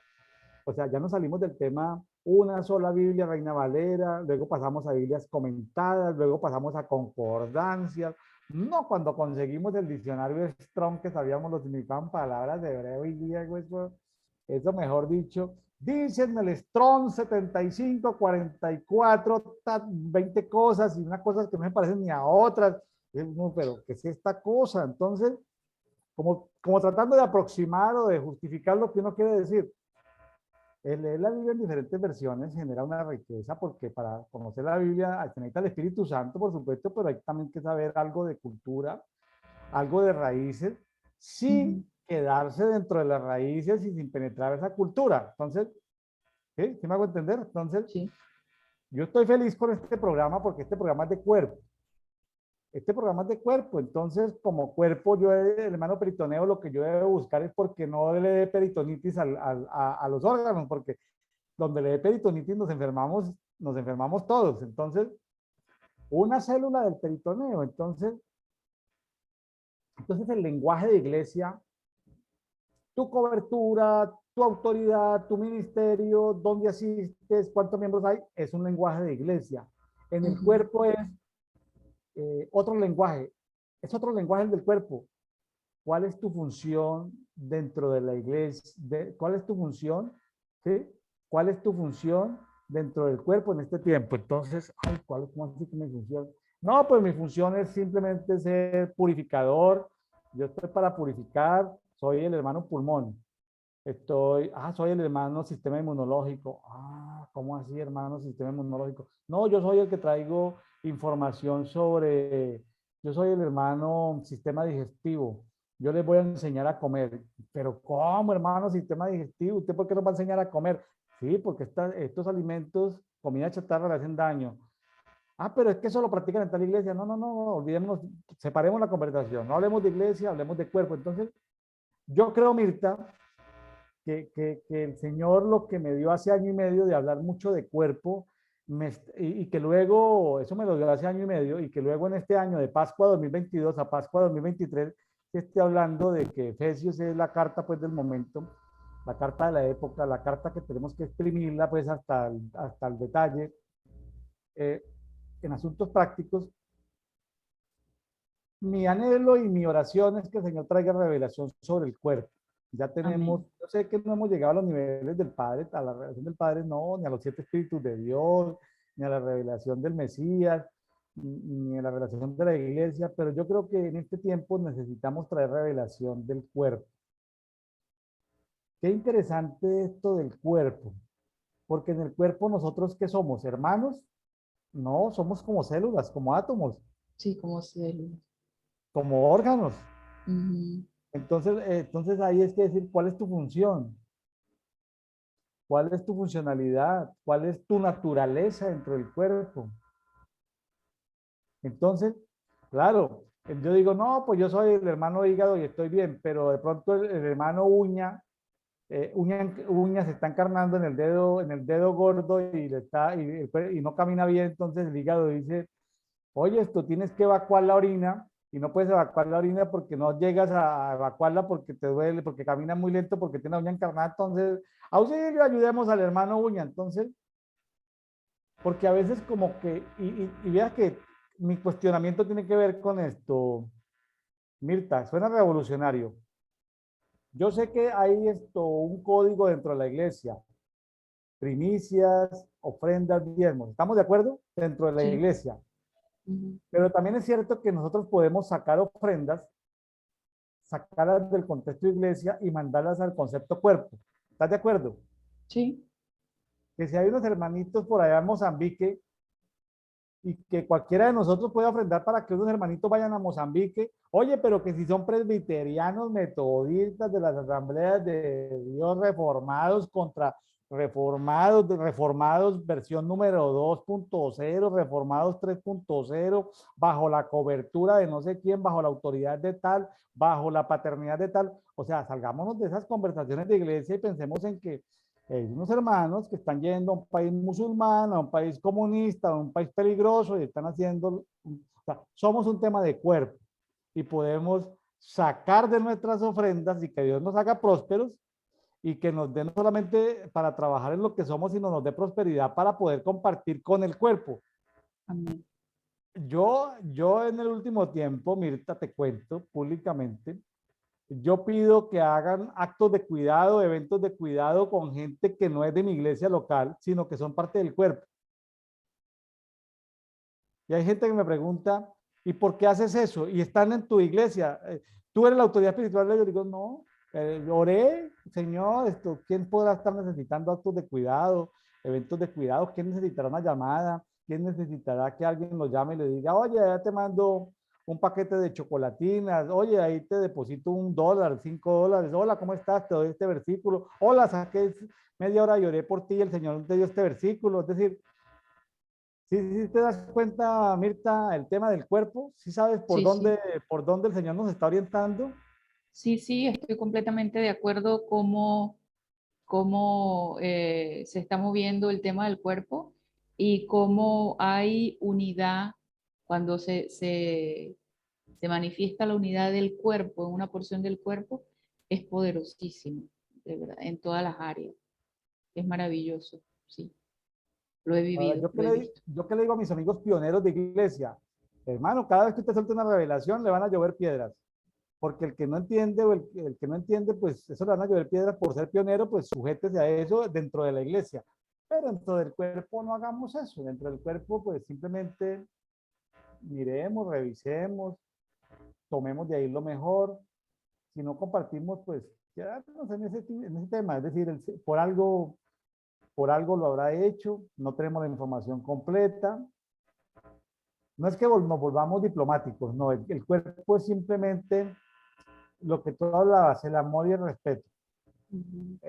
o sea, ya nos salimos del tema una sola Biblia, Reina Valera, luego pasamos a Biblias comentadas, luego pasamos a concordancias. No, cuando conseguimos el diccionario Strong, que sabíamos lo que significaban palabras de hebreo y griego, eso mejor dicho, dicen el Strong 75, 44, 20 cosas y unas cosas que no me parecen ni a otras. Pero, ¿qué es esta cosa? Entonces, como tratando de aproximar o de justificar lo que uno quiere decir. El leer la Biblia en diferentes versiones genera una riqueza porque para conocer la Biblia se necesita el Espíritu Santo, por supuesto, pero hay también que saber algo de cultura, algo de raíces, sin quedarse dentro de las raíces y sin penetrar esa cultura. Entonces, ¿sí? ¿Sí me hago entender? Entonces, Sí. Yo estoy feliz con este programa porque este programa es de cuerpo. Este programa es de cuerpo, entonces como cuerpo, yo, el hermano peritoneo, lo que yo debo buscar es porque no le dé peritonitis a los órganos, porque donde le dé peritonitis nos enfermamos todos. Entonces, una célula del peritoneo. Entonces el lenguaje de iglesia, tu cobertura, tu autoridad, tu ministerio, dónde asistes, cuántos miembros hay, es un lenguaje de iglesia. En el Ujú, cuerpo es otro lenguaje, es otro lenguaje el del cuerpo. ¿Cuál es tu función dentro de la iglesia? ¿Cuál es tu función? ¿Sí? ¿Cuál es tu función dentro del cuerpo en este tiempo? Entonces, ay, ¿cómo así que mi función? No, pues mi función es simplemente ser purificador. Yo estoy para purificar, soy el hermano pulmón. Soy el hermano sistema inmunológico. ¿Cómo así, hermano sistema inmunológico? No, yo soy el que traigo información yo soy el hermano sistema digestivo. Yo les voy a enseñar a comer. Pero ¿cómo, hermano sistema digestivo? ¿Usted por qué nos va a enseñar a comer? Sí, porque estos alimentos, comida chatarra, le hacen daño. Pero es que eso lo practican en tal iglesia. No, no, no, olvidémonos, separemos la conversación. No hablemos de iglesia, hablemos de cuerpo. Entonces, yo creo, Mirta, que el Señor lo que me dio hace año y medio de hablar mucho de cuerpo, y que luego, eso me lo dio hace año y medio, y que luego en este año de Pascua 2022 a Pascua 2023, que esté hablando de que Efesios es la carta pues del momento, la carta de la época, la carta que tenemos que exprimirla pues hasta el detalle, eh, en asuntos prácticos. Mi anhelo y mi oración es que el Señor traiga revelación sobre el cuerpo. Ya tenemos, amén. yo sé que no hemos llegado a los niveles del Padre, a la revelación del Padre no, ni a los 7 espíritus de Dios, ni a la revelación del Mesías, ni a la revelación de la iglesia, pero yo creo que en este tiempo necesitamos traer revelación del cuerpo. Qué interesante esto del cuerpo, porque en el cuerpo nosotros, ¿qué somos? ¿Hermanos? No, somos como células, como átomos, Sí, como células. como órganos. Ujú, Entonces ahí es que decir, ¿cuál es tu función? ¿Cuál es tu funcionalidad? ¿Cuál es tu naturaleza dentro del cuerpo? Entonces, claro, yo digo, no, pues yo soy el hermano hígado y estoy bien, pero de pronto el hermano uña se está encarnando en el dedo gordo y no camina bien, entonces el hígado dice, oye, esto tienes que evacuar la orina y no puedes evacuar la orina porque no llegas a evacuarla porque te duele, porque camina muy lento, porque tiene la uña encarnada. Entonces, auxilio, ayudemos al hermano uña. Entonces, porque a veces como que, y vea que mi cuestionamiento tiene que ver con esto, Mirta, suena revolucionario. Yo sé que hay un código dentro de la iglesia, primicias, ofrendas, diezmos. ¿Estamos de acuerdo? Dentro de la sí. iglesia. Ujú, Pero también es cierto que nosotros podemos sacar ofrendas, sacarlas del contexto de iglesia y mandarlas al concepto cuerpo. ¿Estás de acuerdo? sí. Que si hay unos hermanitos por allá en Mozambique y que cualquiera de nosotros puede ofrendar para que unos hermanitos vayan a Mozambique, oye, pero que si son presbiterianos, metodistas de las asambleas de Dios reformados contra reformados versión número 2.0, reformados 3.0, bajo la cobertura de no sé quién, bajo la autoridad de tal, bajo la paternidad de tal. O sea, salgámonos de esas conversaciones de iglesia y pensemos en que hay unos hermanos que están yendo a un país musulmán, a un país comunista, a un país peligroso y están haciendo, o sea, somos un tema de cuerpo y podemos sacar de nuestras ofrendas y que Dios nos haga prósperos y que nos dé no solamente para trabajar en lo que somos, sino nos dé prosperidad para poder compartir con el cuerpo. Amén. Yo en el último tiempo, Mirta, te cuento públicamente, yo pido que hagan actos de cuidado, eventos de cuidado con gente que no es de mi iglesia local, sino que son parte del cuerpo. Y hay gente que me pregunta, ¿y por qué haces eso? Y están en tu iglesia. ¿Tú eres la autoridad espiritual? Yo digo, no, oré, Señor, ¿quién podrá estar necesitando actos de cuidado, eventos de cuidado? ¿Quién necesitará una llamada? ¿Quién necesitará que alguien lo llame y le diga, oye, ya te mando un paquete de chocolatinas, oye, ahí te deposito $1, $5, hola, ¿cómo estás? Te doy este versículo, hola, saqué media hora y oré por ti, el Señor te dio este versículo, es decir, Sí, sí, te das cuenta, Mirta, el tema del cuerpo, sí sabes Sí, sí. por dónde el Señor nos está orientando. Sí, sí, estoy completamente de acuerdo cómo se está moviendo el tema del cuerpo y cómo hay unidad cuando se manifiesta la unidad del cuerpo en una porción del cuerpo, es poderosísimo, de verdad, en todas las áreas. Es maravilloso, sí. Lo he Ahora, vivido, lo he visto. yo que le digo a mis amigos pioneros de iglesia, hermano, cada vez que usted suelta una revelación le van a llover piedras, porque el que no entiende o el que no entiende, pues eso le van a llover piedras por ser pionero, pues sujétese a eso dentro de la iglesia. Pero dentro del cuerpo no hagamos eso, dentro del cuerpo pues simplemente miremos, revisemos, tomemos de ahí lo mejor. Si no compartimos, pues quedarnos en ese tema, es decir, por algo lo habrá hecho, no tenemos la información completa. No es que nos volvamos diplomáticos, no, el cuerpo es simplemente lo que tú hablabas, el amor y el respeto. Ujú,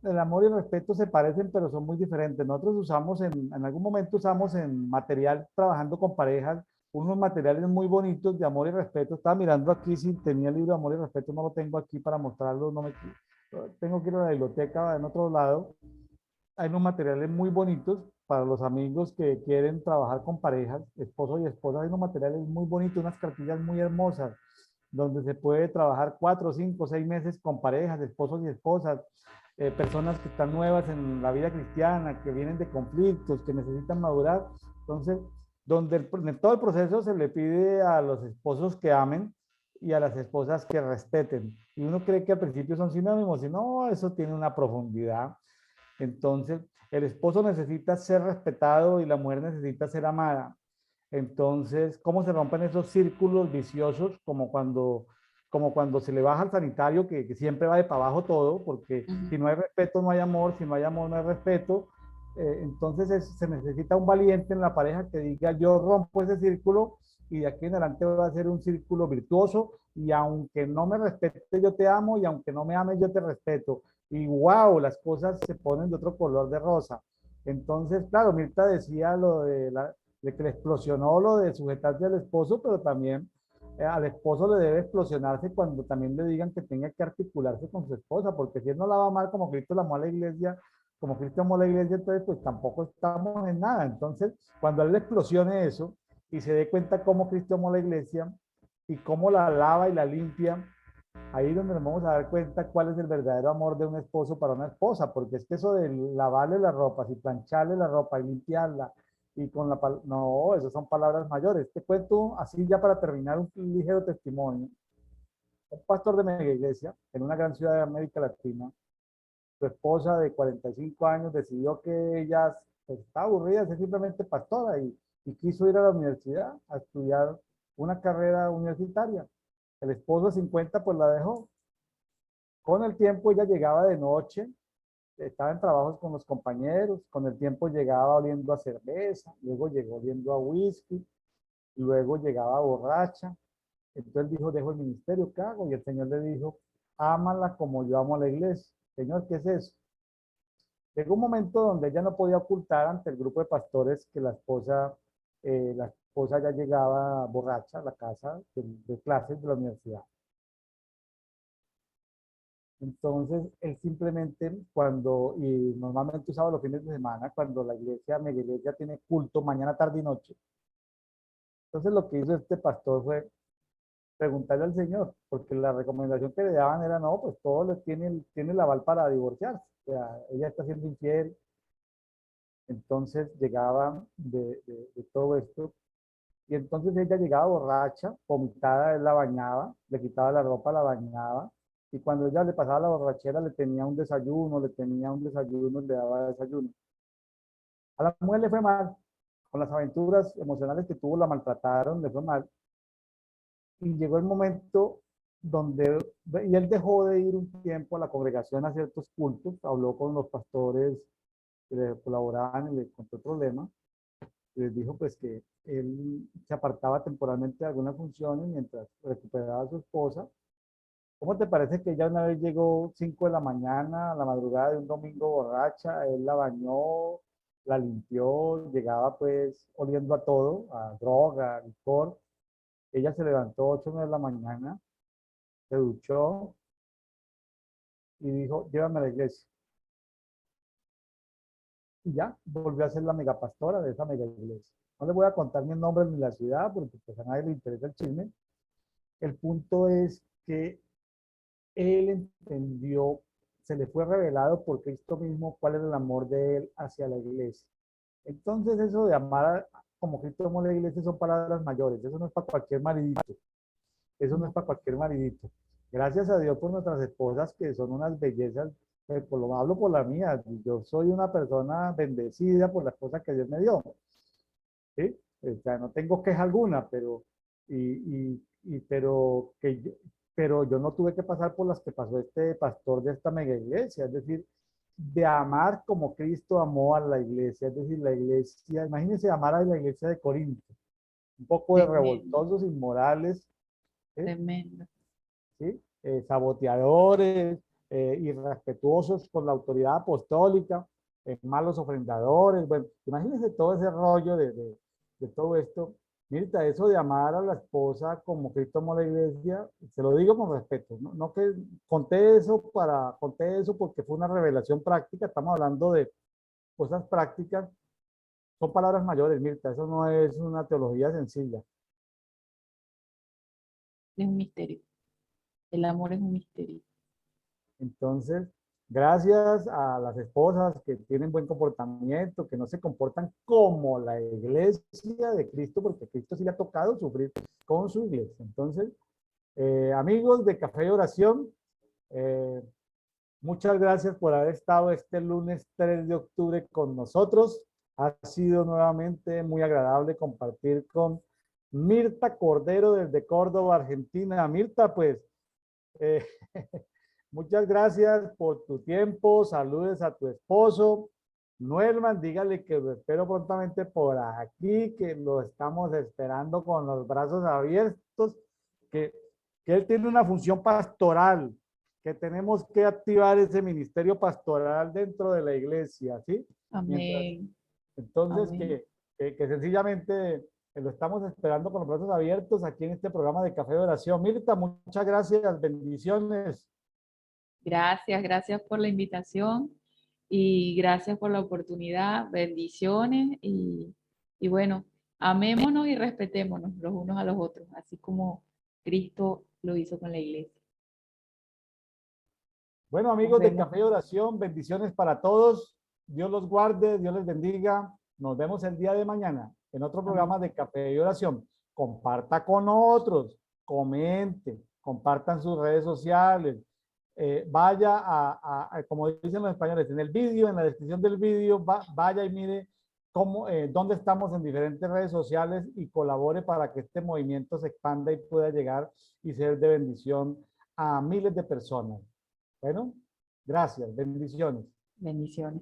El amor y el respeto se parecen, pero son muy diferentes. Nosotros usamos en algún momento usamos en material, trabajando con parejas, unos materiales muy bonitos de amor y respeto. Estaba mirando aquí si tenía el libro de amor y respeto, no lo tengo aquí para mostrarlo, no me, tengo que ir a la biblioteca en otro lado. Hay unos materiales muy bonitos para los amigos que quieren trabajar con parejas, esposo y esposa. Hay unos materiales muy bonitos, unas cartillas muy hermosas, donde se puede trabajar 4, 5, 6 meses con parejas, esposos y esposas, personas que están nuevas en la vida cristiana, que vienen de conflictos, que necesitan madurar. Entonces, donde en todo el proceso se le pide a los esposos que amen y a las esposas que respeten. Y uno cree que al principio son sinónimos, y no, eso tiene una profundidad. Entonces, el esposo necesita ser respetado y la mujer necesita ser amada. Entonces, ¿cómo se rompen esos círculos viciosos como cuando se le baja al sanitario que siempre va de para abajo todo? Porque ujú. si no hay respeto, no hay amor, si no hay amor, no hay respeto. Entonces se necesita un valiente en la pareja que diga, yo rompo ese círculo y de aquí en adelante va a ser un círculo virtuoso y aunque no me respete, yo te amo y aunque no me ames, yo te respeto. Y wow, las cosas se ponen de otro color de rosa. Entonces, claro, Mirta decía lo de que le explosionó lo de sujetarse al esposo, pero también al esposo le debe explosionarse cuando también le digan que tenga que articularse con su esposa, porque si él no la va a amar como Cristo la amó a la iglesia, como Cristo amó a la iglesia, entonces pues tampoco estamos en nada. Entonces, cuando a él le explosione eso y se dé cuenta cómo Cristo amó a la iglesia y cómo la lava y la limpia, ahí es donde nos vamos a dar cuenta cuál es el verdadero amor de un esposo para una esposa, porque es que eso de lavarle la ropa, y plancharle la ropa y limpiarla, y con la no, esas son palabras mayores. Te cuento así ya para terminar un ligero testimonio. Un pastor de mega iglesia en una gran ciudad de América Latina, su esposa de 45 años decidió que ella pues, estaba aburrida de ser simplemente pastora y quiso ir a la universidad a estudiar una carrera universitaria. El esposo de 50 pues la dejó. Con el tiempo ella llegaba de noche, estaba en trabajos con los compañeros, con el tiempo llegaba oliendo a cerveza, luego llegó oliendo a whisky, luego llegaba borracha. Entonces él dijo, dejo el ministerio, ¿qué hago? Y el Señor le dijo, ámala como yo amo a la iglesia. Señor, ¿qué es eso? Llegó un momento donde ella no podía ocultar ante el grupo de pastores que la esposa ya llegaba borracha a la casa de clases de la universidad. Entonces, él simplemente y normalmente usaba los fines de semana, cuando la iglesia, mega iglesia tiene culto mañana, tarde y noche. Entonces, lo que hizo este pastor fue preguntarle al Señor, porque la recomendación que le daban era, no, pues todo le tiene el aval para divorciarse. O sea, ella está siendo infiel. Entonces, llegaba de todo esto. Y entonces ella llegaba borracha, vomitada, él la bañaba, le quitaba la ropa, la bañaba. Y cuando ella le pasaba la borrachera, le tenía un desayuno, le daba desayuno. A la mujer le fue mal, con las aventuras emocionales que tuvo, la maltrataron, le fue mal. Y llegó el momento donde, y él dejó de ir un tiempo a la congregación a ciertos cultos, habló con los pastores que le colaboraban y le contó el problema. Les dijo pues que él se apartaba temporalmente de algunas funciones mientras recuperaba a su esposa. ¿Cómo te parece que ella una vez llegó 5 de la mañana, a la madrugada de un domingo borracha, él la bañó, la limpió, llegaba pues oliendo a todo, a droga, a licor. Ella se levantó 8 o 9 de la mañana, se duchó y dijo, llévame a la iglesia. Y ya, volvió a ser la megapastora de esa mega iglesia. No les voy a contar ni el nombre ni la ciudad, porque pues a nadie le interesa el chisme. El punto es que él entendió, se le fue revelado por Cristo mismo cuál era el amor de él hacia la iglesia. Entonces eso de amar como Cristo amó a la iglesia son palabras mayores, eso no es para cualquier maridito, eso no es No. para cualquier maridito. Gracias a Dios por nuestras esposas que son unas bellezas, por lo hablo por la mía, yo soy una persona bendecida por las cosas que Dios me dio, ¿sí? O sea, no tengo queja alguna, pero yo no tuve que pasar por las que pasó este pastor de esta mega iglesia, es decir, de amar como Cristo amó a la iglesia, es decir, la iglesia, imagínense amar a la iglesia de Corinto, un poco de Tremendo, revoltosos, inmorales, ¿sí? tremendo. ¿Sí? Saboteadores, irrespetuosos con la autoridad apostólica, malos ofrendadores, bueno, imagínense todo ese rollo de todo esto. Mirta, eso de amar a la esposa como Cristo amó a la iglesia, se lo digo con respeto, no, no que conté eso porque fue una revelación práctica, estamos hablando de cosas prácticas, son palabras mayores, Mirta, eso no es una teología sencilla. Es un misterio. El amor es un misterio. Entonces, gracias a las esposas que tienen buen comportamiento, que no se comportan como la iglesia de Cristo, porque Cristo sí le ha tocado sufrir con su iglesia. Entonces, amigos de Café y Oración, eh, muchas gracias por haber estado este lunes 3 de octubre con nosotros. Ha sido nuevamente muy agradable compartir con Mirta Cordero desde Córdoba, Argentina. Mirta, pues, eh, muchas gracias por tu tiempo. Saludes a tu esposo. Noelman, dígale que lo espero prontamente por aquí, que lo estamos esperando con los brazos abiertos, que, que él tiene una función pastoral, que tenemos que activar ese ministerio pastoral dentro de la iglesia, ¿sí? Mientras, Amén. entonces, Amén. que sencillamente lo estamos esperando con los brazos abiertos aquí en este programa de Café de Oración. Mirta, muchas gracias, bendiciones. Gracias, gracias por la invitación y gracias por la oportunidad. Bendiciones y bueno, amémonos y respetémonos los unos a los otros, así como Cristo lo hizo con la iglesia. Bueno, Nos amigos de vemos. Café y Oración, bendiciones para todos. Dios los guarde, Dios les bendiga. Nos vemos el día de mañana en otro Amén. programa de Café y Oración. Comparta con otros, comente, compartan sus redes sociales. Vaya como dicen los españoles, en el vídeo, en la descripción del vídeo, vaya y mire dónde estamos en diferentes redes sociales y colabore para que este movimiento se expanda y pueda llegar y ser de bendición a miles de personas. Bueno, gracias, bendiciones. Bendiciones.